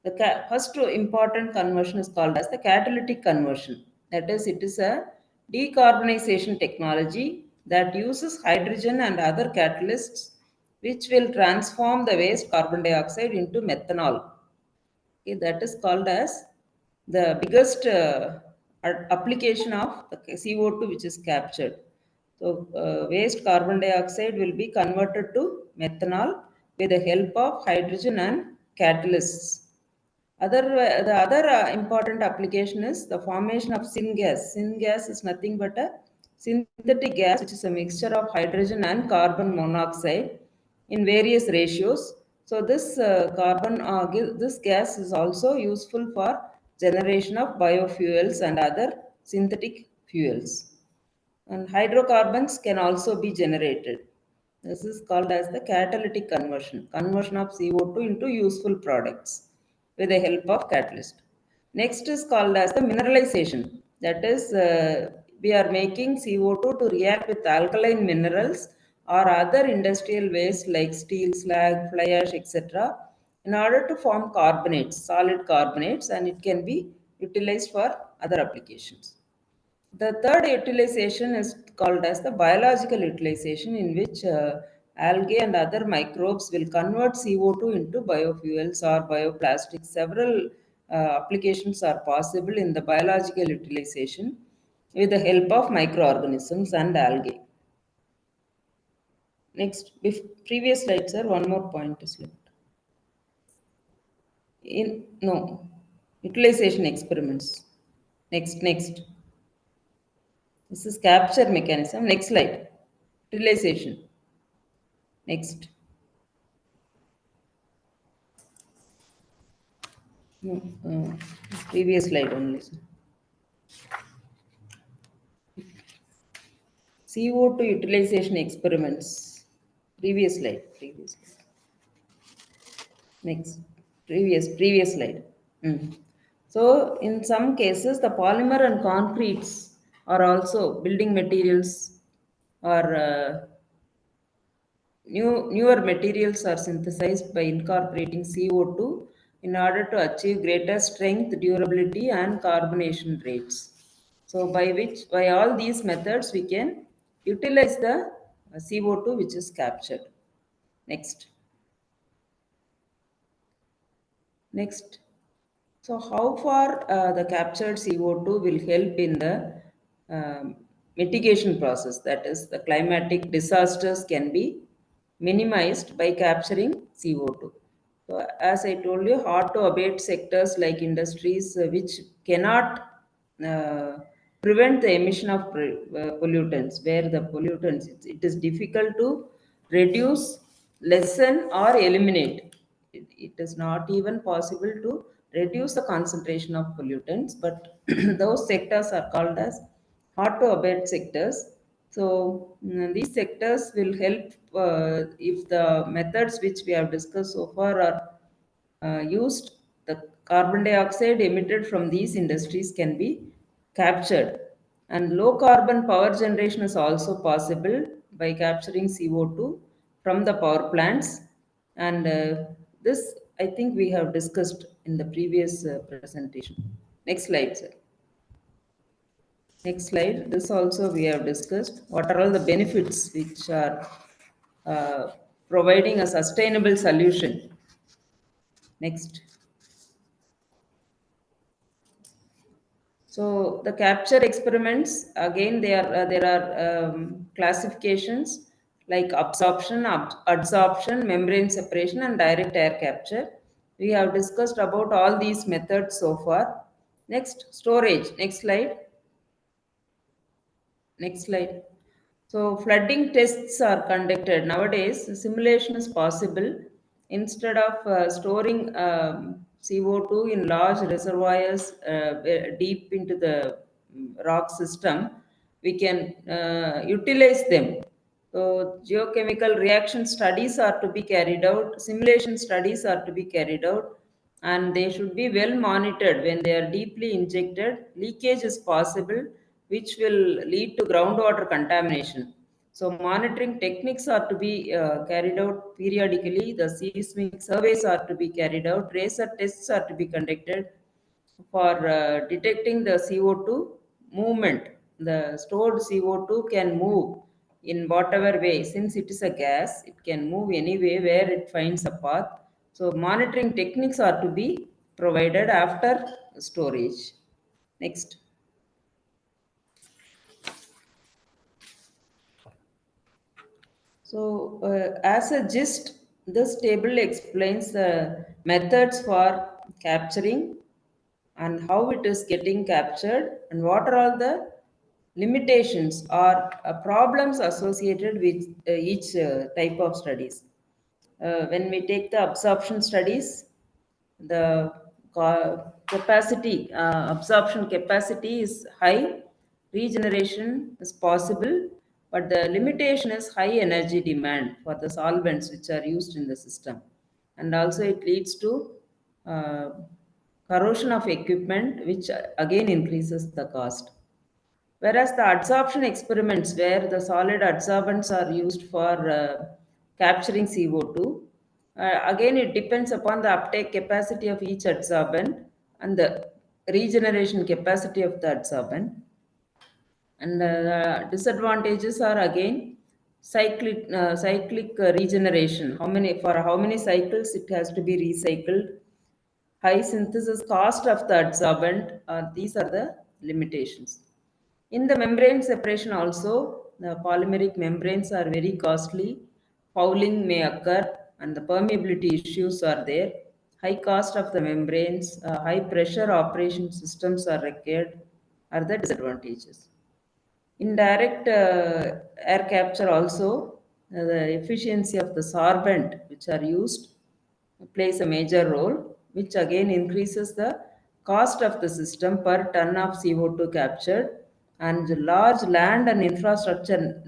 The first important conversion is called as the catalytic conversion. That is, it is a decarbonization technology that uses hydrogen and other catalysts which will transform the waste carbon dioxide into methanol. Okay, that is called as the biggest application of the CO2 which is captured. So, waste carbon dioxide will be converted to methanol with the help of hydrogen and catalysts. The other important application is the formation of syngas. Syngas is nothing but a synthetic gas which is a mixture of hydrogen and carbon monoxide. in various ratios. So this this gas is also useful for generation of biofuels and other synthetic fuels. And hydrocarbons can also be generated. This is called as the catalytic conversion of CO2 into useful products with the help of catalyst. Next is called as the mineralization. That is, we are making CO2 to react with alkaline minerals or other industrial waste like steel, slag, fly ash, etc. in order to form carbonates, solid carbonates, and it can be utilized for other applications. The third utilization is called as the biological utilization, in which algae and other microbes will convert CO2 into biofuels or bioplastics. Several applications are possible in the biological utilization with the help of microorganisms and algae. Next, previous slide, sir, one more point is left. No, utilization experiments. Next. This is capture mechanism. Next slide. Utilization. Next. No, previous slide only. CO2 utilization experiments. Previous slide. Next. Previous slide. So, in some cases, the polymer and concretes are also building materials or newer materials are synthesized by incorporating CO2 in order to achieve greater strength, durability, and carbonation rates. So, by all these methods, we can utilize the CO2 which is captured. Next. So, how far the captured CO2 will help in the mitigation process? That is, the climatic disasters can be minimized by capturing CO2. So, as I told you, hard to abate sectors like industries which cannot uh, prevent the emission of pollutants, where the pollutants, it is difficult to reduce, lessen, or eliminate. It is not even possible to reduce the concentration of pollutants, but those sectors are called as hard to abate sectors. So these sectors will help if the methods which we have discussed so far are used, the carbon dioxide emitted from these industries can be captured. And low carbon power generation is also possible by capturing CO2 from the power plants. And this, I think, we have discussed in the previous presentation. Next slide, sir. Next slide. This also we have discussed. What are all the benefits which are uh, providing a sustainable solution? Next. So the capture experiments, again, there are classifications like adsorption, membrane separation, and direct air capture. We have discussed about all these methods so far. Next, storage. Next slide. So flooding tests are conducted. Nowadays, simulation is possible. Instead of storing CO2 in large reservoirs deep into the rock system, we can utilize them. So geochemical reaction studies are to be carried out, simulation studies are to be carried out, and they should be well monitored. When they are deeply injected, leakage is possible, which will lead to groundwater contamination. So monitoring techniques are to be carried out periodically. The seismic surveys are to be carried out. Tracer tests are to be conducted for detecting the CO2 movement. The stored CO2 can move in whatever way. Since it is a gas, it can move any way where it finds a path. So monitoring techniques are to be provided after storage. Next. So, as a gist, this table explains the methods for capturing and how it is getting captured and what are all the limitations or problems associated with each type of studies. when we take the absorption studies, the absorption capacity is high, regeneration is possible, but the limitation is high energy demand for the solvents which are used in the system. And also it leads to uh, corrosion of equipment, which again increases the cost. Whereas the adsorption experiments, where the solid adsorbents are used for capturing CO2, again it depends upon the uptake capacity of each adsorbent and the regeneration capacity of the adsorbent. And the disadvantages are again cyclic regeneration. How many cycles it has to be recycled, high synthesis cost of the adsorbent. These are the limitations. In the membrane separation also, the polymeric membranes are very costly. Fouling may occur and the permeability issues are there. High cost of the membranes, high pressure operation systems are required, are the disadvantages. In direct air capture also, the efficiency of the sorbent which are used plays a major role, which again increases the cost of the system per ton of CO2 captured, and the large land and infrastructure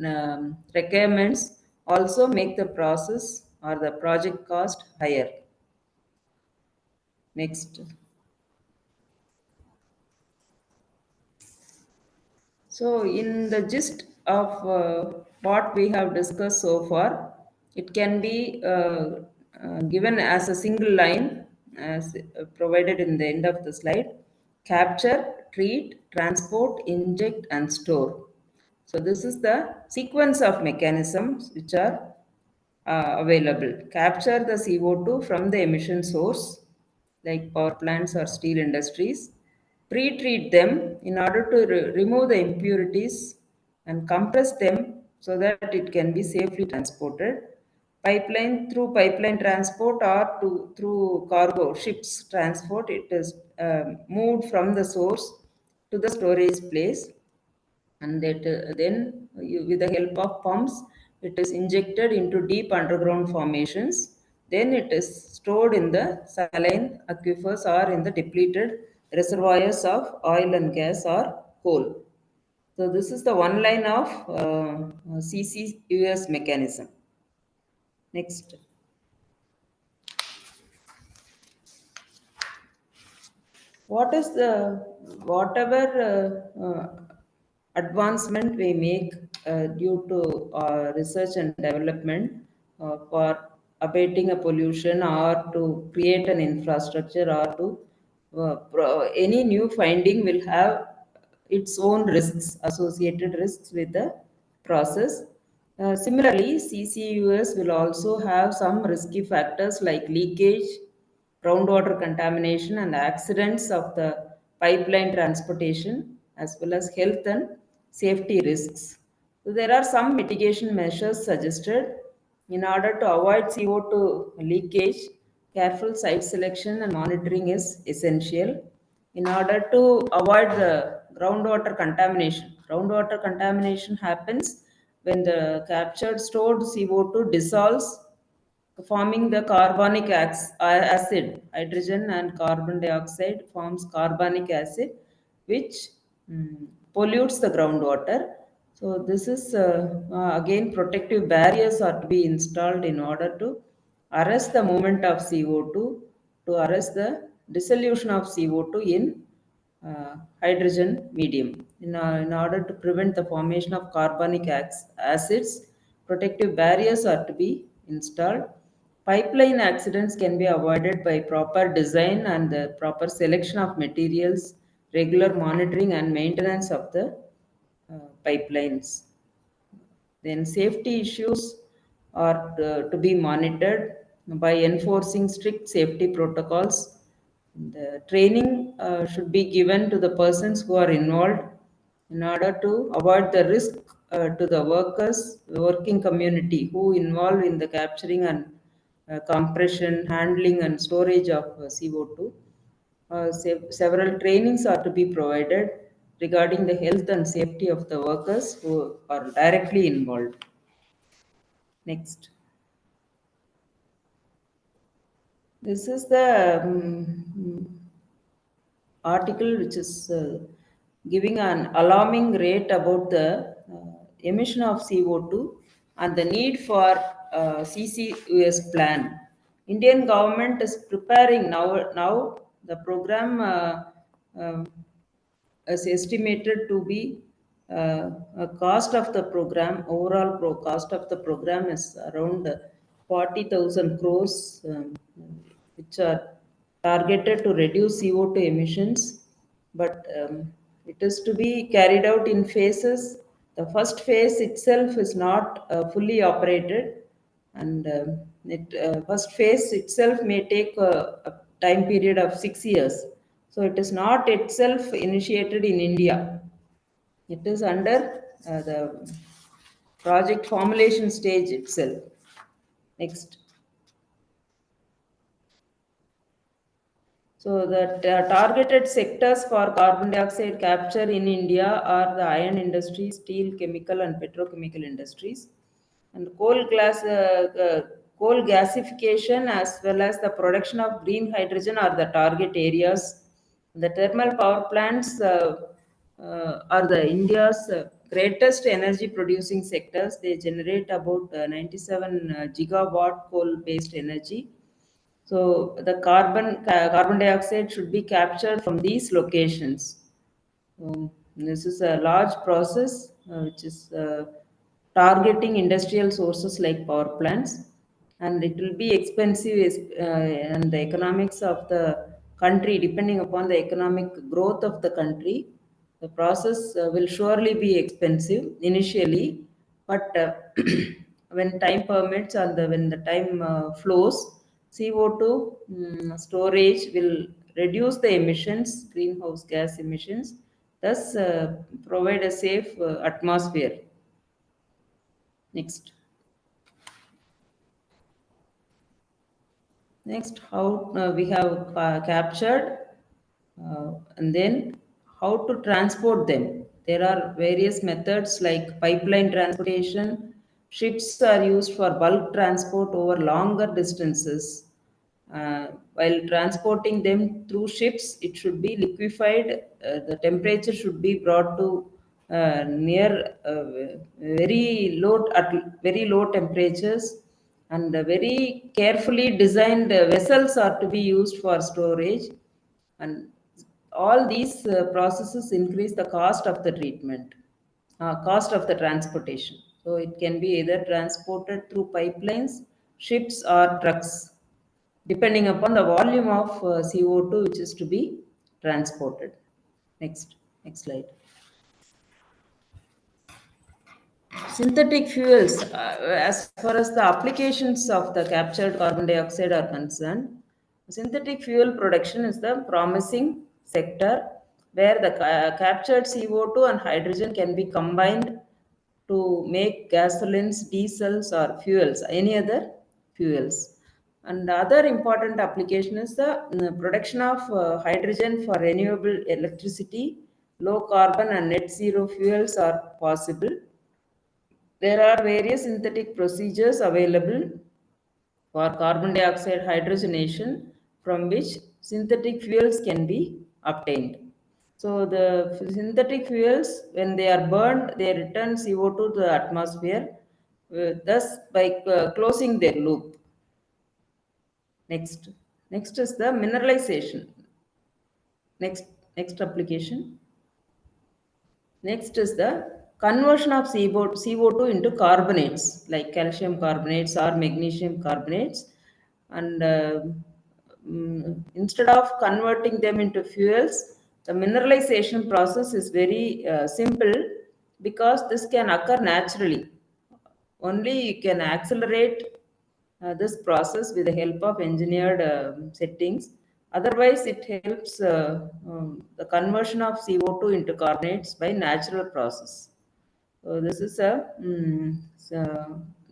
requirements also make the process or the project cost higher. Next. So, in the gist of what we have discussed so far, it can be given as a single line, as provided in the end of the slide: capture, treat, transport, inject, and store. So, this is the sequence of mechanisms which are available. Capture the CO2 from the emission source, like power plants or steel industries. Pre-treat them in order to remove the impurities and compress them so that it can be safely transported. Through pipeline transport or through cargo ships transport, it is moved from the source to the storage place, and then with the help of pumps it is injected into deep underground formations. Then it is stored in the saline aquifers or in the depleted reservoirs of oil and gas or coal. So this is the one line of CCUS mechanism. Next. What is the whatever advancement we make due to research and development for abating a pollution or to create an infrastructure or to any new finding will have its own risks, associated risks with the process. Similarly, CCUS will also have some risky factors like leakage, groundwater contamination, and accidents of the pipeline transportation, as well as health and safety risks. So there are some mitigation measures suggested in order to avoid CO2 leakage. Careful site selection and monitoring is essential. In order to avoid the groundwater contamination happens when the captured stored CO2 dissolves, forming the acid. Hydrogen and carbon dioxide forms carbonic acid, which pollutes the groundwater. So this is again protective barriers are to be installed in order to arrest the movement of CO2, to arrest the dissolution of CO2 in hydrogen medium. In order to prevent the formation of carbonic acids, protective barriers are to be installed. Pipeline accidents can be avoided by proper design and the proper selection of materials, regular monitoring and maintenance of the pipelines. Then safety issues are to be monitored by enforcing strict safety protocols. The training should be given to the persons who are involved in order to avoid the risk to the workers, the working community who involved in the capturing and compression, handling and storage of CO2. Several trainings are to be provided regarding the health and safety of the workers who are directly involved. Next. This is the article which is giving an alarming rate about the emission of CO2 and the need for CCUS plan. Indian government is preparing now the program is estimated to be a cost of the program, overall cost of the program is around 40,000 crores, which are targeted to reduce CO2 emissions, but it is to be carried out in phases. The first phase itself is not fully operated, and first phase itself may take a time period of 6 years. So it is not itself initiated in India. It is under the project formulation stage itself. Next. So the targeted sectors for carbon dioxide capture in India are the iron industry, steel, chemical and petrochemical industries. And coal gasification as well as the production of green hydrogen are the target areas. The thermal power plants are the India's greatest energy producing sectors. They generate about 97 gigawatt coal based energy. So the carbon dioxide should be captured from these locations. This is a large process which is targeting industrial sources like power plants, and it will be expensive and the economics of the country, depending upon the economic growth of the country, the process will surely be expensive initially, but when time permits and when the time flows, CO2 storage will reduce the emissions, greenhouse gas emissions, thus provide a safe atmosphere. Next. Next, how we have captured and then how to transport them. There are various methods like pipeline transportation. Ships are used for bulk transport over longer distances. While transporting them through ships, it should be liquefied. The temperature should be brought to near very low temperatures, and very carefully designed vessels are to be used for storage, and all these processes increase the cost of the treatment, cost of the transportation. So it can be either transported through pipelines, ships or trucks, depending upon the volume of CO2 which is to be transported. Next slide. Synthetic fuels, as far as the applications of the captured carbon dioxide are concerned, synthetic fuel production is the promising sector where the captured CO2 and hydrogen can be combined to make gasolines, diesels, or fuels, any other fuels. And the other important application is the production of hydrogen for renewable electricity. Low carbon and net zero fuels are possible. There are various synthetic procedures available for carbon dioxide hydrogenation from which synthetic fuels can be obtained. So the synthetic fuels, when they are burned, they return CO2 to the atmosphere, thus by closing their loop. Next is the mineralization. Next application. Next is the conversion of CO2 into carbonates like calcium carbonates or magnesium carbonates. And instead of converting them into fuels, the mineralization process is very simple because this can occur naturally. Only you can accelerate this process with the help of engineered settings. Otherwise, it helps the conversion of CO2 into carbonates by natural process. So this is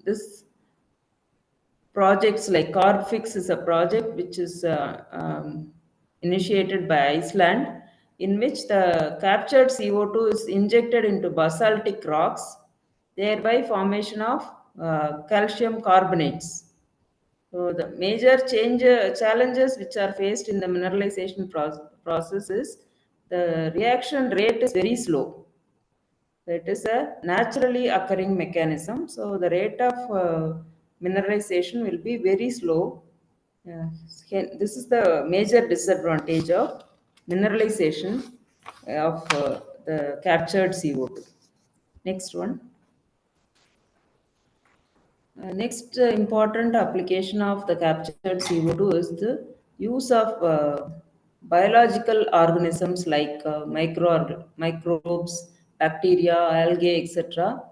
this projects like CarbFix is a project which is initiated by Iceland, in which the captured CO2 is injected into basaltic rocks, thereby formation of calcium carbonates. So the major challenges which are faced in the mineralization process is the reaction rate is very slow. It is a naturally occurring mechanism. So the rate of mineralization will be very slow. This is the major disadvantage of mineralization of the captured CO2. Next one. Next important application of the captured CO2 is the use of biological organisms like microbes, bacteria, algae, etc.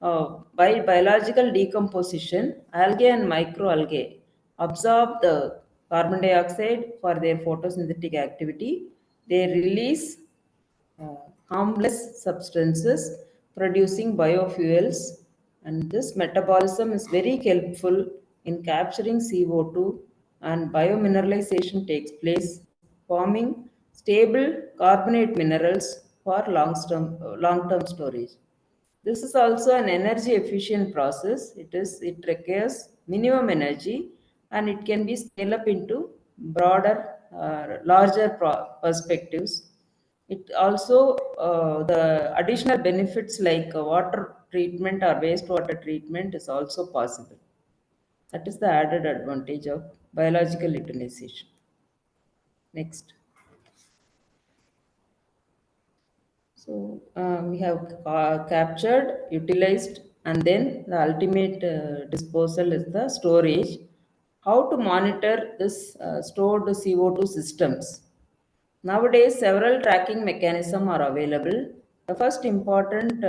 By biological decomposition, algae and microalgae absorb the carbon dioxide for their photosynthetic activity. They release uh, harmless substances producing biofuels, and this metabolism is very helpful in capturing CO2, and biomineralization takes place, forming stable carbonate minerals for long-term storage. This is also an energy efficient process. It requires minimum energy, and it can be scaled up into broader, larger perspectives. It also the additional benefits like water treatment or wastewater treatment is also possible. That is the added advantage of biological utilization. Next. So we have captured, utilized, and then the ultimate disposal is the storage. How to monitor this stored CO2 systems? Nowadays, several tracking mechanisms are available. The first important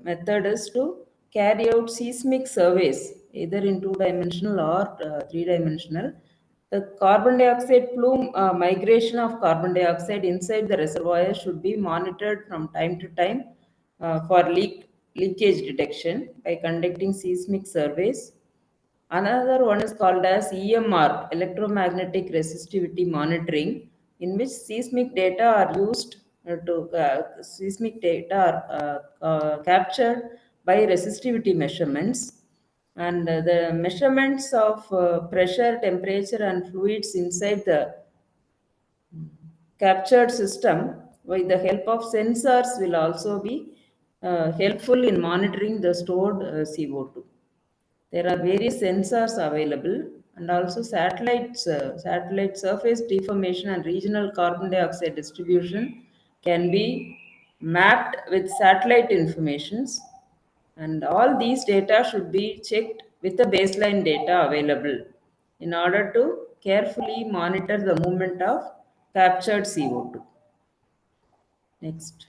method is to carry out seismic surveys, either in two-dimensional or three-dimensional. The carbon dioxide plume migration of carbon dioxide inside the reservoir should be monitored from time to time for leakage detection by conducting seismic surveys. Another one is called as EMR, electromagnetic resistivity monitoring, in which seismic data are used to seismic data are captured by resistivity measurements, and the measurements of pressure, temperature, and fluids inside the captured system with the help of sensors will also be helpful in monitoring the stored CO2. There are various sensors available, and also satellite surface deformation and regional carbon dioxide distribution can be mapped with satellite informations, and all these data should be checked with the baseline data available in order to carefully monitor the movement of captured CO2. Next.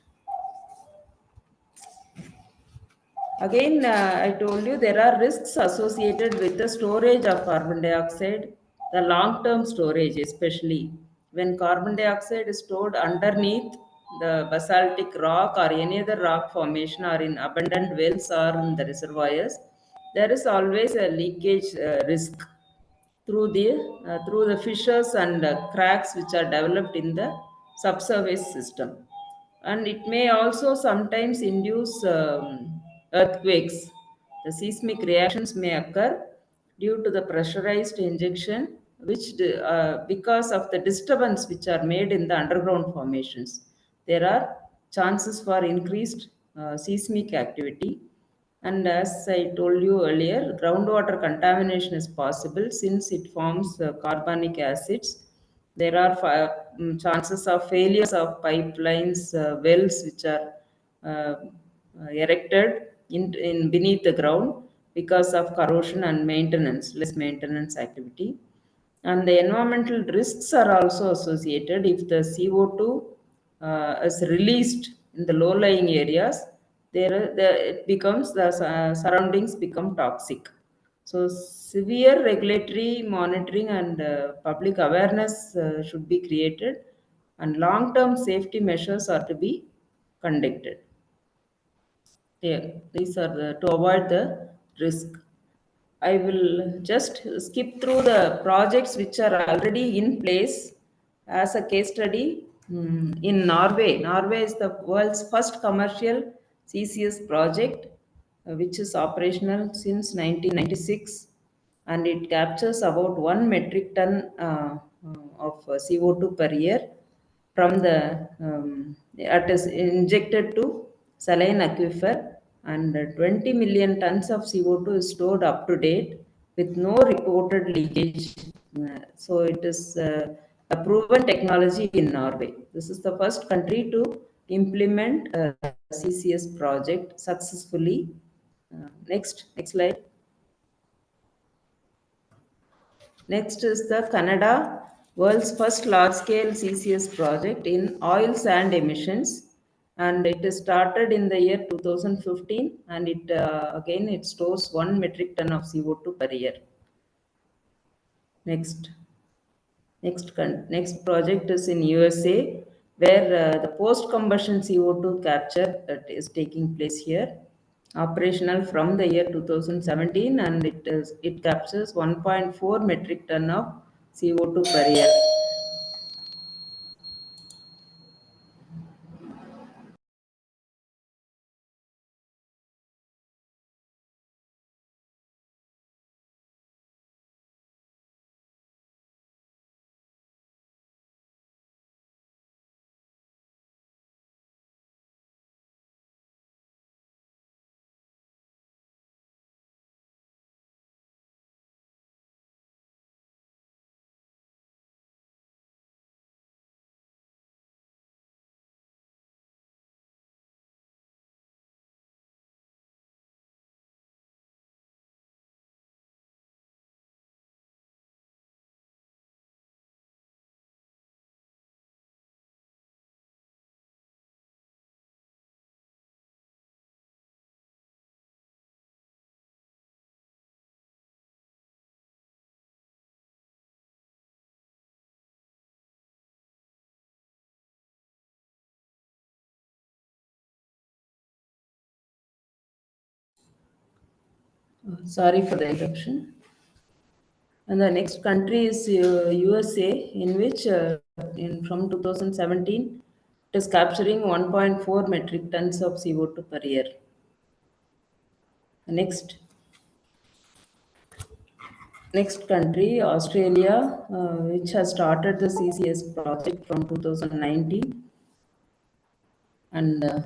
Again, I told you there are risks associated with the storage of carbon dioxide, the long term storage, especially when carbon dioxide is stored underneath the basaltic rock or any other rock formation or in abundant wells or in the reservoirs. There is always a leakage risk through the fissures and cracks which are developed in the subsurface system, and it may also sometimes induce earthquakes. The seismic reactions may occur due to the pressurized injection, because of the disturbance which are made in the underground formations. There are chances for increased seismic activity, and as I told you earlier, groundwater contamination is possible since it forms carbonic acids. There are chances of failures of pipelines, wells which are erected in beneath the ground because of corrosion and less maintenance activity. And the environmental risks are also associated if the CO2 is released in the low-lying areas. It becomes the surroundings become toxic. So severe regulatory monitoring and public awareness should be created, and long-term safety measures are to be conducted. These are to avoid the risk. I will just skip through the projects which are already in place as a case study. In Norway. Norway is the world's first commercial CCS project, which is operational since 1996. and it captures about 1 metric ton of CO2 per year from the it is injected to saline aquifer, and 20 million tons of CO2 is stored up to date with no reported leakage. So it is a proven technology in Norway. This is the first country to implement a CCS project successfully. Next slide. Next is the Canada, world's first large-scale CCS project in oil sand emissions, and it is started in the year 2015, and it stores 1 metric ton of CO2 per year. Next. Next project is in USA, where the post-combustion CO2 capture is taking place here. Operational from the year 2017, and it captures 1.4 metric ton of CO2 per year. Sorry for the interruption. And the next country is USA, in which from 2017 it is capturing 1.4 metric tons of CO2 per year. Next. Next country, Australia, which has started the CCS project from 2019, and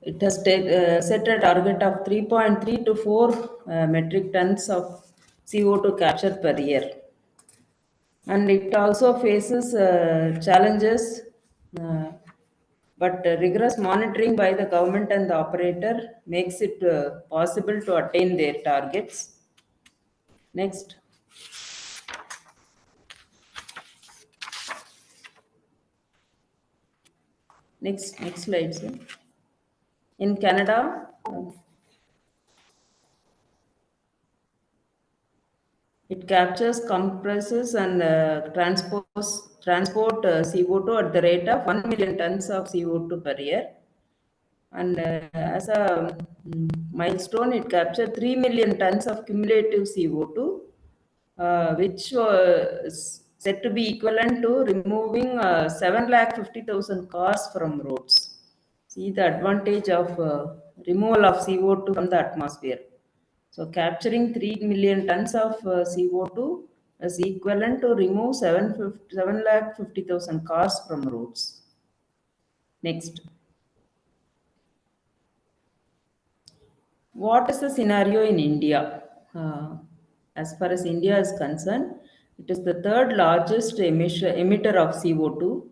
it has set a target of 3.3 to 4 metric tons of CO2 capture per year. And it also faces challenges, uh, but rigorous monitoring by the government and the operator makes it possible to attain their targets. Next. Next slide, sir. In Canada, it captures, compresses, and transport CO2 at the rate of 1 million tons of CO2 per year. And as a milestone, it captured 3 million tons of cumulative CO2, which was said to be equivalent to removing 750,000 cars from roads. See the advantage of removal of CO2 from the atmosphere. So capturing 3 million tons of CO2 is equivalent to remove 750,000 cars from roads. Next. What is the scenario in India? As far as India is concerned, it is the third largest emitter of CO2.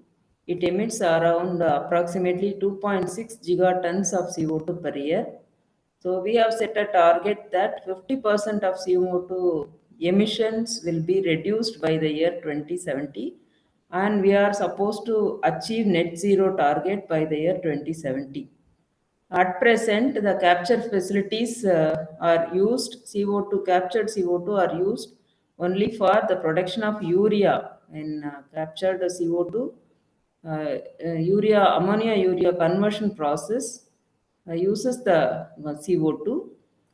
It emits around approximately 2.6 gigatons of CO2 per year. So we have set a target that 50% of CO2 emissions will be reduced by the year 2070, and we are supposed to achieve net zero target by the year 2070. At present, the capture facilities are used, CO2, captured CO2 are used only for the production of urea in captured CO2. Ammonia urea conversion process uses the CO2,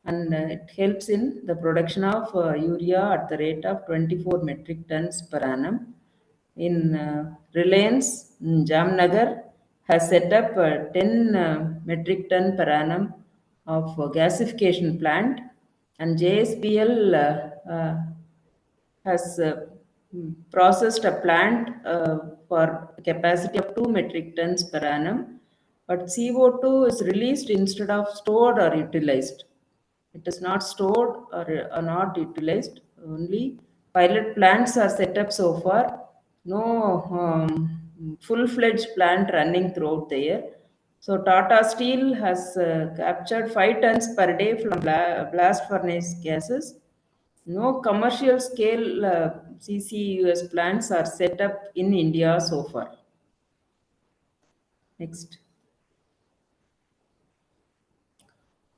and it helps in the production of urea at the rate of 24 metric tons per annum. In Reliance, Jamnagar has set up a 10 metric ton per annum of gasification plant, and JSPL has processed a plant for capacity of 2 metric tons per annum, but CO2 is released instead of stored or utilized. It is not stored or not utilized. Only pilot plants are set up so far. No full-fledged plant running throughout the year. So Tata Steel has captured 5 tons per day from blast furnace gases. No commercial scale CCUS plants are set up in India so far. Next.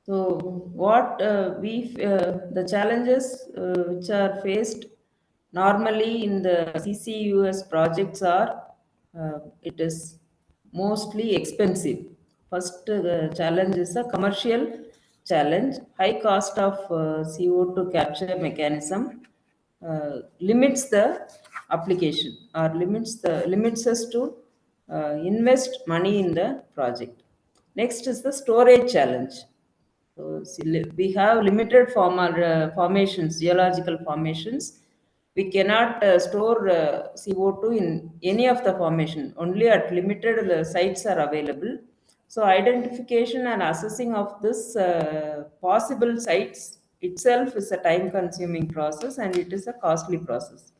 So, what the challenges which are faced normally in the CCUS projects are it is mostly expensive. First challenge is a commercial challenge. High cost of CO2 capture mechanism limits the application or limits us to invest money in the project. Next is the storage challenge. So we have limited formations, geological formations. We cannot store CO2 in any of the formation. Only at limited sites are available. So identification and assessing of this possible sites itself is a time-consuming process and it is a costly process.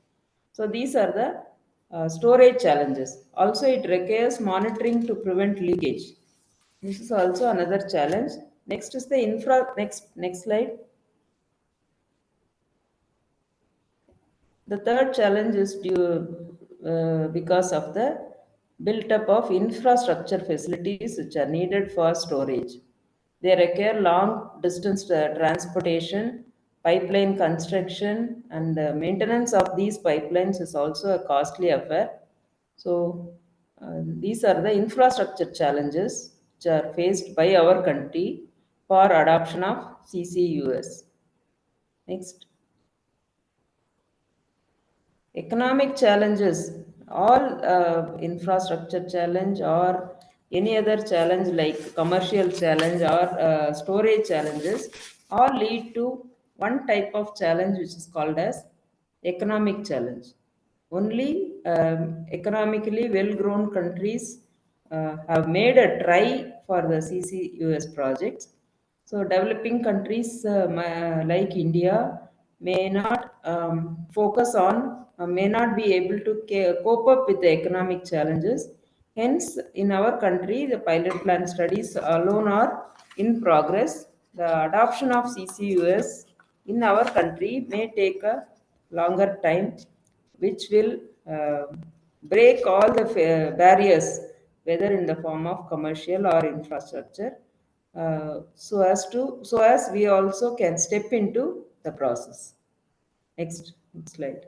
So these are the storage challenges. Also, it requires monitoring to prevent leakage. This is also another challenge. Next is the infra. Next slide. The third challenge is due because of the built up of infrastructure facilities which are needed for storage. They require long distance transportation, pipeline construction, and maintenance of these pipelines is also a costly affair. So, these are the infrastructure challenges which are faced by our country for adoption of CCUS. Next. Economic challenges, all infrastructure challenge or any other challenge like commercial challenge or storage challenges all lead to one type of challenge which is called as economic challenge. Only economically well-grown countries have made a try for the CCUS projects. So developing countries like India may not focus on, may not be able to cope up with the economic challenges. Hence, in our country, the pilot plant studies alone are in progress. The adoption of CCUS in our country may take a longer time, which will break all the barriers, whether in the form of commercial or infrastructure, so as we also can step into the process. Next slide.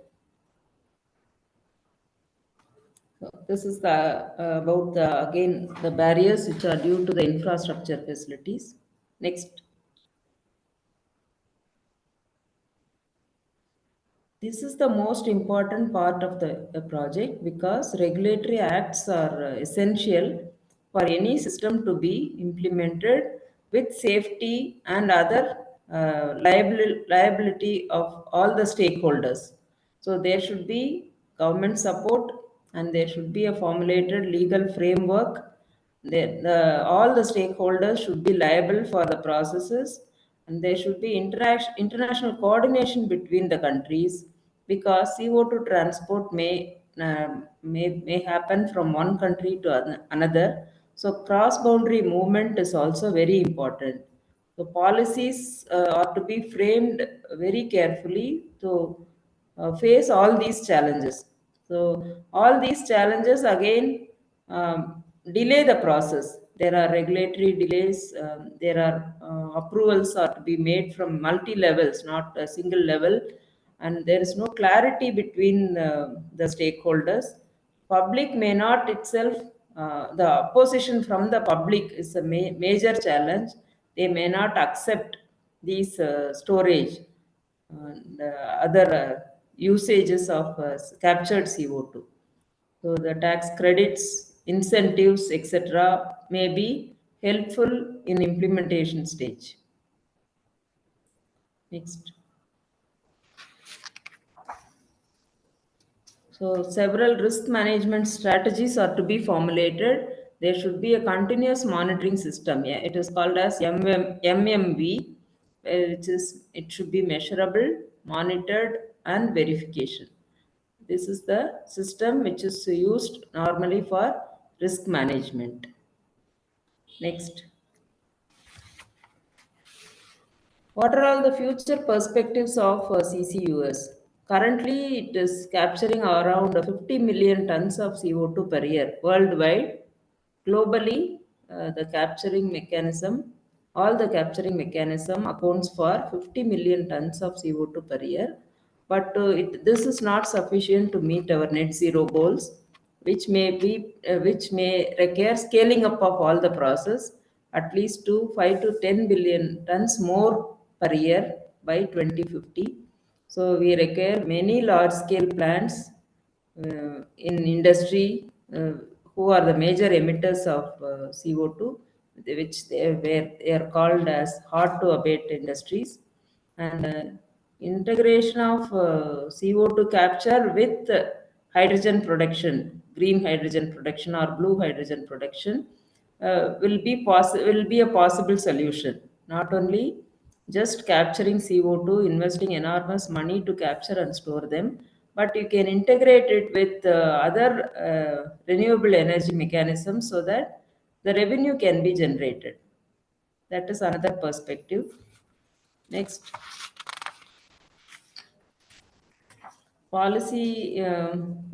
So this is the about the again the barriers which are due to the infrastructure facilities. Next. This is the most important part of the project because regulatory acts are essential for any system to be implemented with safety and other liability of all the stakeholders. So there should be government support and there should be a formulated legal framework. All the stakeholders should be liable for the processes and there should be international coordination between the countries because CO2 transport may happen from one country to another. So cross-boundary movement is also very important. So policies are to be framed very carefully to face all these challenges. So all these challenges again delay the process. There are regulatory delays. There are approvals are to be made from multi levels, not a single level, and there is no clarity between the stakeholders. Public may not itself. The opposition from the public is a major challenge. They may not accept these storage and other usages of captured CO2. So the tax credits, incentives, etc., may be helpful in implementation stage. Next. So several risk management strategies are to be formulated. There should be a continuous monitoring system. Yeah, it is called as MMV, which is it should be measurable, monitored, and verification. This is the system which is used normally for risk management. Next. What are all the future perspectives of CCUS? Currently, it is capturing around 50 million tons of CO2 per year worldwide. Globally, the capturing mechanism, all the capturing mechanism accounts for 50 million tons of CO2 per year. But this is not sufficient to meet our net zero goals, which may require scaling up of all the process at least to 5 to 10 billion tons more per year by 2050. So we require many large scale plants in industry who are the major emitters of CO2, where they are called as hard to abate industries, and integration of CO2 capture with hydrogen production, green hydrogen production or blue hydrogen production will be a possible solution. Not only just capturing CO2, investing enormous money to capture and store them, but you can integrate it with other renewable energy mechanisms so that the revenue can be generated. That is another perspective. Next, policy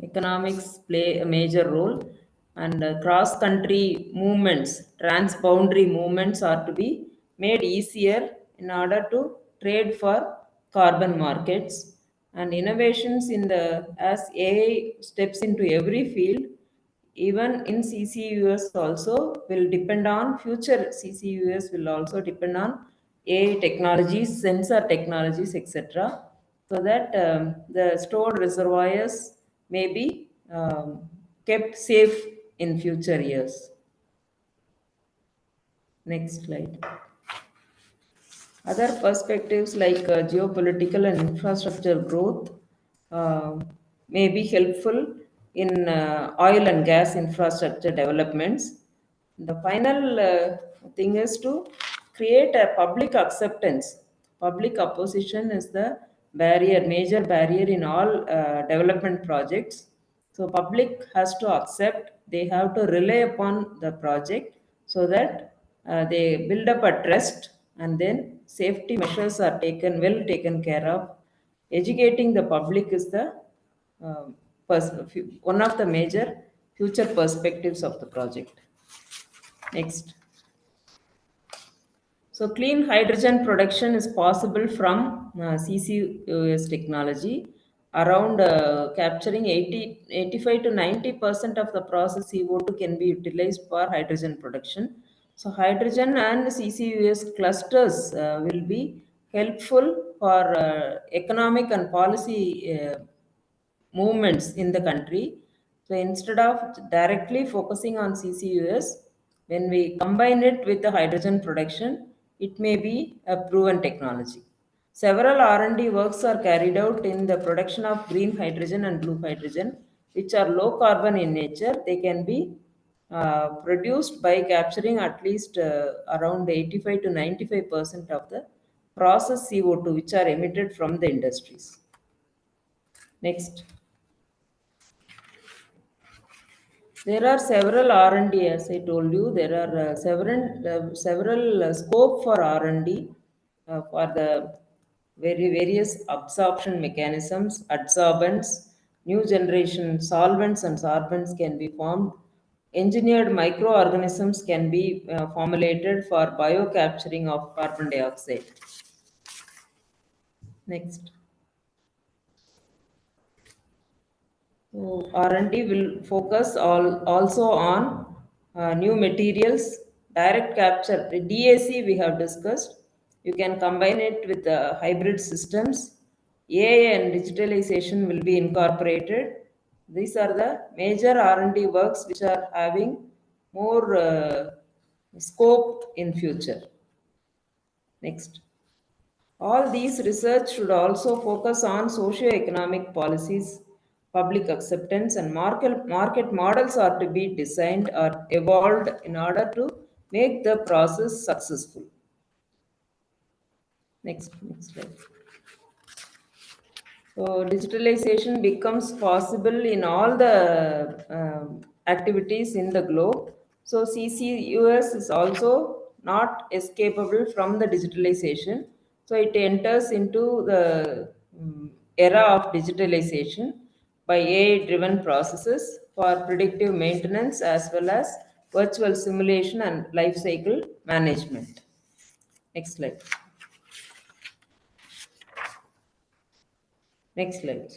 economics play a major role, and cross country movements, transboundary movements are to be made easier in order to trade for carbon markets, and innovations in the as AI steps into every field, even in CCUS also will depend on future CCUS will also depend on AI technologies, sensor technologies, etc. So that the stored reservoirs may be kept safe in future years. Next slide. Other perspectives like geopolitical and infrastructure growth uh, may be helpful in oil and gas infrastructure developments. The final thing is to create a public acceptance. Public opposition is the major barrier in all development projects. So public has to accept, they have to rely upon the project so that they build up a trust, and then safety measures are well taken care of. Educating the public is the one of the major future perspectives of the project. Next. So clean hydrogen production is possible from CCUS technology. Around capturing 85 to 90% of the process CO2 can be utilized for hydrogen production. So hydrogen and CCUS clusters will be helpful for economic and policy movements in the country. So instead of directly focusing on CCUS, when we combine it with the hydrogen production, it may be a proven technology. Several R&D works are carried out in the production of green hydrogen and blue hydrogen, which are low carbon in nature. They can be produced by capturing at least around 85 to 95% of the process CO2 which are emitted from the industries. Next. There are several R&D, as I told you. There are several scope for R&D for the various absorption mechanisms, adsorbents, new generation solvents and sorbents can be formed. Engineered microorganisms can be formulated for biocapturing of carbon dioxide. Next. So R&D will focus also on new materials, direct capture. The DAC we have discussed. You can combine it with the hybrid systems. AI and digitalization will be incorporated. These are the major R&D works which are having more scope in future. Next. All these research should also focus on socio-economic policies. public acceptance, and market models are to be designed or evolved in order to make the process successful. Next slide. So digitalization becomes possible in all the activities in the globe. So CCUS is also not escapable from the digitalization. So it enters into the era of digitalization by AI-driven processes for predictive maintenance as well as virtual simulation and life cycle management. Next slide. Next slide.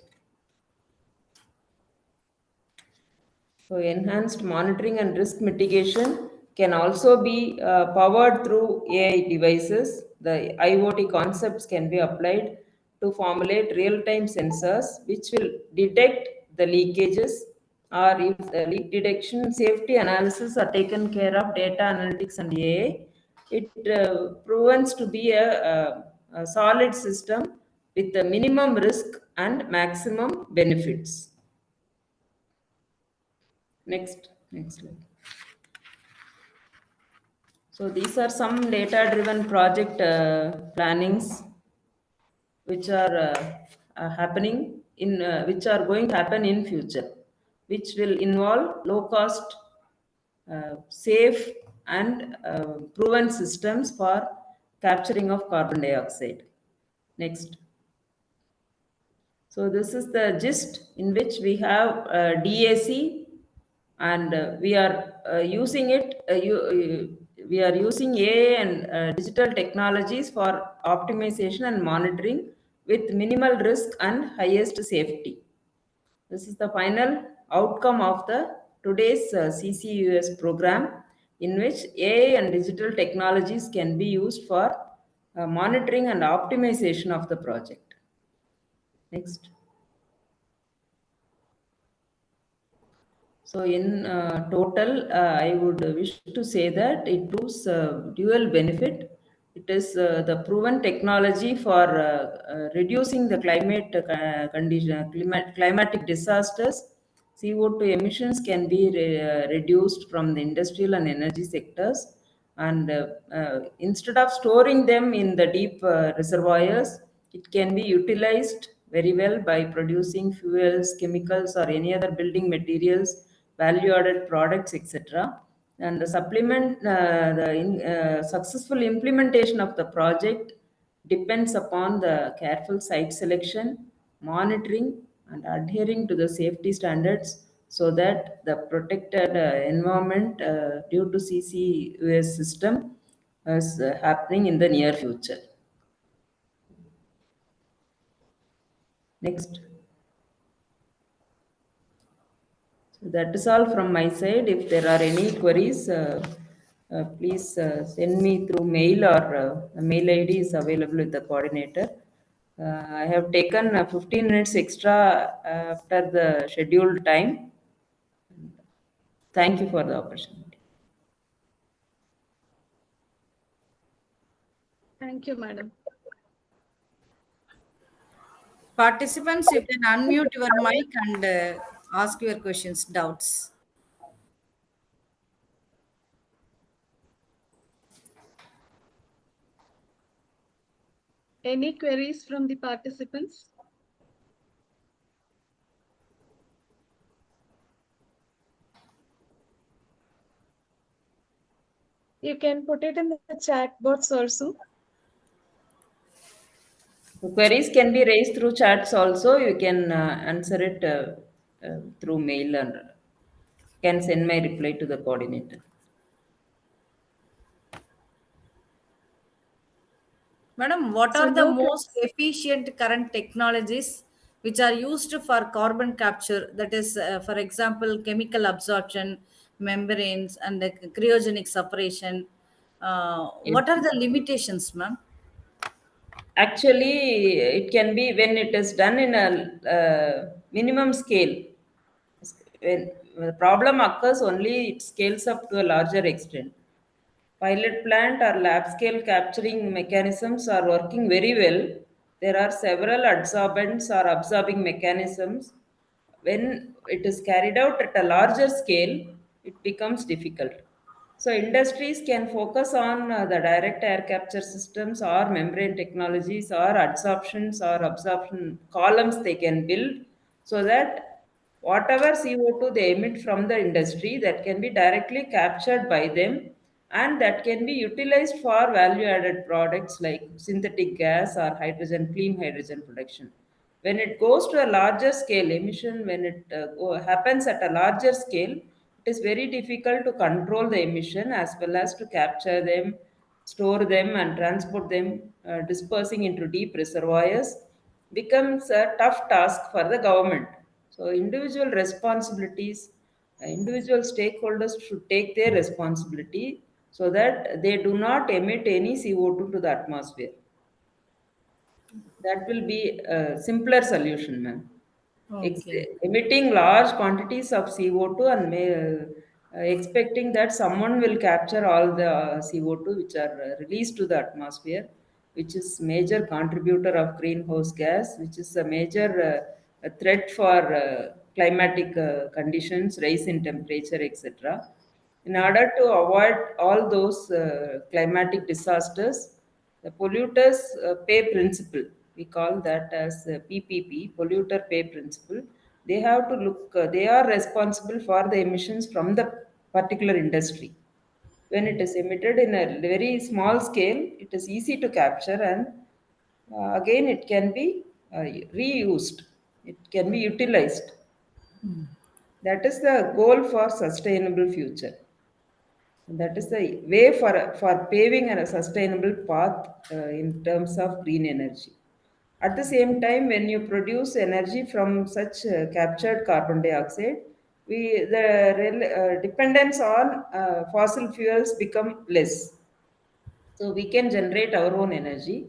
So enhanced monitoring and risk mitigation can also be powered through AI devices. The IoT concepts can be applied to formulate real-time sensors which will detect the leakages, or if the leak detection safety analysis are taken care of data analytics and AI, it proves to be a solid system with the minimum risk and maximum benefits. Next slide. So these are some data-driven project plannings which are happening in which are going to happen in future, which will involve low-cost, safe, and proven systems for capturing of carbon dioxide. Next. So this is the gist in which we have DAC, and we are using it. We are using AI and digital technologies for optimization and monitoring with minimal risk and highest safety. This is the final outcome of the today's CCUS program, in which AI and digital technologies can be used for monitoring and optimization of the project. Next. So in total, I would wish to say that it proves dual benefit. It is the proven technology for reducing the climate climatic disasters. CO2 emissions can be reduced from the industrial and energy sectors, and instead of storing them in the deep reservoirs, it can be utilized very well by producing fuels, chemicals, or any other building materials, value added products, etc. And the successful implementation of the project depends upon the careful site selection, monitoring, and adhering to the safety standards, so that the protected environment due to CCUS system is happening in the near future. Next. So that is all from my side. If there are any queries, please send me through mail, or the mail ID is available with the coordinator. I have taken 15 minutes extra after the scheduled time. Thank you for the opportunity. Thank you, madam. Participants, you can unmute your mic and ask your questions, doubts. Any queries from the participants? You can put it in the chat box also. The queries can be raised through chats also. You can answer it through mail, and can send my reply to the coordinator. Madam, what So are the no most efficient current technologies which are used for carbon capture? That is, for example, chemical absorption, membranes, and the cryogenic separation. Yes. What are the limitations, ma'am? Actually, it can be when it is done in a minimum scale. When the problem occurs, only it scales up to a larger extent. Pilot plant or lab scale capturing mechanisms are working very well. There are several adsorbents or absorbing mechanisms When it is carried out at a larger scale, it becomes difficult. So industries can focus on the direct air capture systems or membrane technologies or adsorptions or absorption columns they can build, so that whatever CO2 they emit from the industry, that can be directly captured by them, and that can be utilized for value added products like synthetic gas or hydrogen, clean hydrogen production. When it goes to a larger scale emission, when it happens at a larger scale, it is very difficult to control the emission as well as to capture them, store them, and transport them, dispersing into deep reservoirs becomes a tough task for the government. So individual responsibilities, individual stakeholders should take their responsibility so that they do not emit any CO2 to the atmosphere. That will be a simpler solution, ma'am. Okay. Emitting large quantities of CO2 and expecting that someone will capture all the CO2 which are released to the atmosphere, which is major contributor of greenhouse gas, which is a major a threat for climatic conditions, rise in temperature, etc. In order to avoid all those climatic disasters, the polluters pay principle, we call that as PPP, polluter pay principle. They have to look, they are responsible for the emissions from the particular industry. When it is emitted in a very small scale, it is easy to capture, and again it can be reused, it can be utilized. That is the goal for sustainable future. That is the way for paving a sustainable path in terms of green energy. At the same time, when you produce energy from such captured carbon dioxide, the dependence on fossil fuels become less. So we can generate our own energy.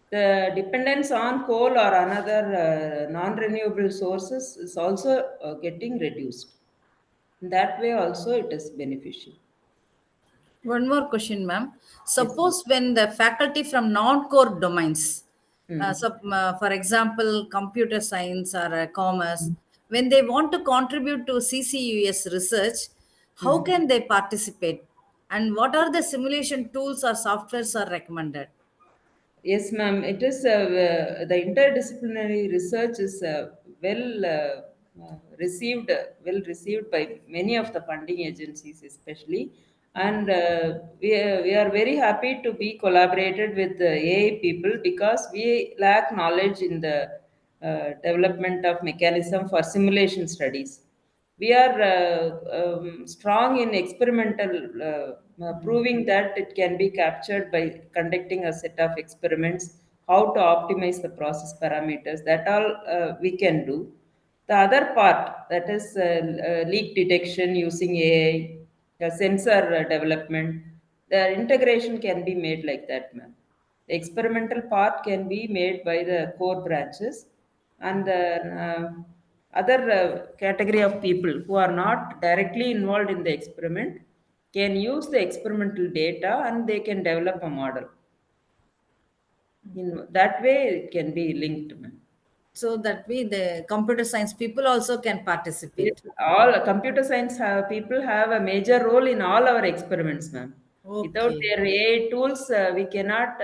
The dependence on coal or another non-renewable sources is also getting reduced. In that way also it is beneficial. One more question, ma'am. Yes, ma'am. Suppose when the faculty from non-core domains, Hmm. for example, computer science or commerce, when they want to contribute to CCUS research, how Hmm. can they participate? And what are the simulation tools or softwares are recommended? Yes, ma'am. It is the interdisciplinary research is well received by many of the funding agencies, especially, and we are very happy to be collaborated with the AI people because we lack knowledge in the development of mechanism for simulation studies. We are strong in experimental proving that it can be captured by conducting a set of experiments, how to optimize the process parameters, that all we can do. The other part, that is leak detection using AI, the sensor development, the integration can be made like that, ma'am. The experimental part can be made by the core branches, and the other category of people who are not directly involved in the experiment can use the experimental data and they can develop a model. In that way, it can be linked, ma'am. So that way the computer science people also can Yes, participate. all computer science people have a major role in all our experiments, ma'am. Without Okay. their AI tools, we cannot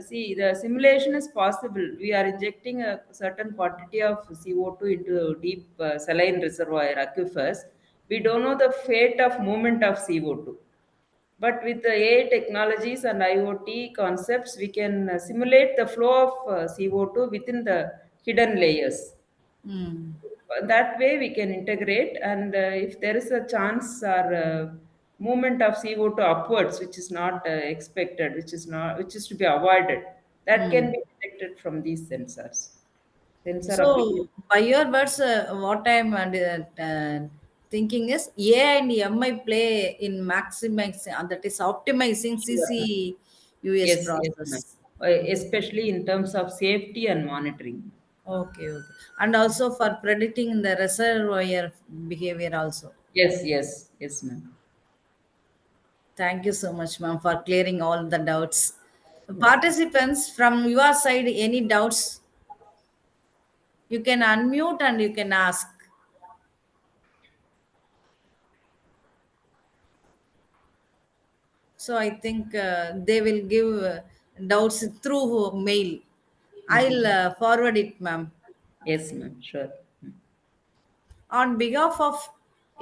see the simulation is possible. We are injecting a certain quantity of CO2 into deep saline reservoir aquifers. We don't know the fate of movement of CO2. But with the AI technologies and IoT concepts, we can simulate the flow of CO2 within the hidden layers. Hmm. That way we can integrate, and if there is a chance or movement of CO2 upwards which is not expected, which is to be avoided, that can Hmm. be detected from these sensor application. So, by your words, what I'm thinking is AI and MI play in maximizing, that is optimizing Sure. CCUS Yes, yes, ma'am. process. Especially in terms of safety and monitoring. Okay, okay. And also for predicting the reservoir behavior also. Yes, yes, yes, ma'am. Thank you so much, ma'am, for clearing all the doubts. Yes. Participants, from your side, any doubts, you can unmute and you can ask. So I think they will give doubts through mail. I'll forward it, ma'am. Yes, ma'am. Sure. On behalf of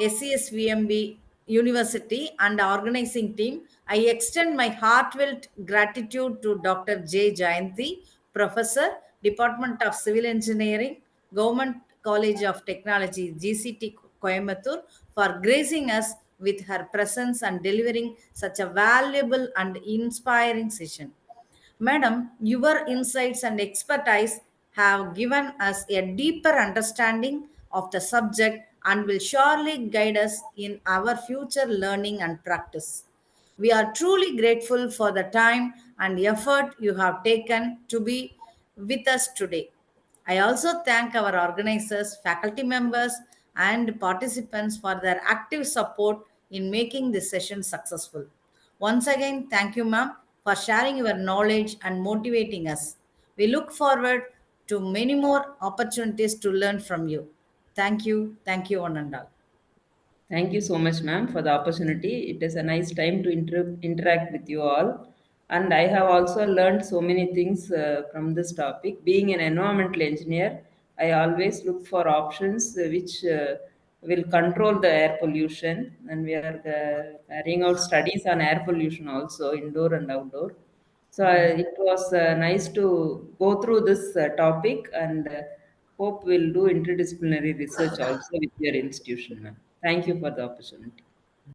SCSVMB University and organizing team, I extend my heartfelt gratitude to Dr. J. Jayanti, Professor, Department of Civil Engineering, Government College of Technology, GCT Coimbatore, for gracing us with her presence and delivering such a valuable and inspiring session. Madam, your insights and expertise have given us a deeper understanding of the subject and will surely guide us in our future learning and practice. We are truly grateful for the time and effort you have taken to be with us today. I also thank our organizers, faculty members, and participants for their active support in making this session successful. Once again, thank you, ma'am, for sharing your knowledge and motivating us. We look forward to many more opportunities to learn from you. Thank you. Thank you, one and all. Thank you so much, ma'am, for the opportunity. It is a nice time to interact with you all. And I have also learned so many things from this topic. Being an environmental engineer, I always look for options which will control the air pollution. And we are carrying out studies on air pollution also, indoor and outdoor. So it was nice to go through this topic and hope we'll do interdisciplinary research also with your institution, ma'am. Thank you for the opportunity.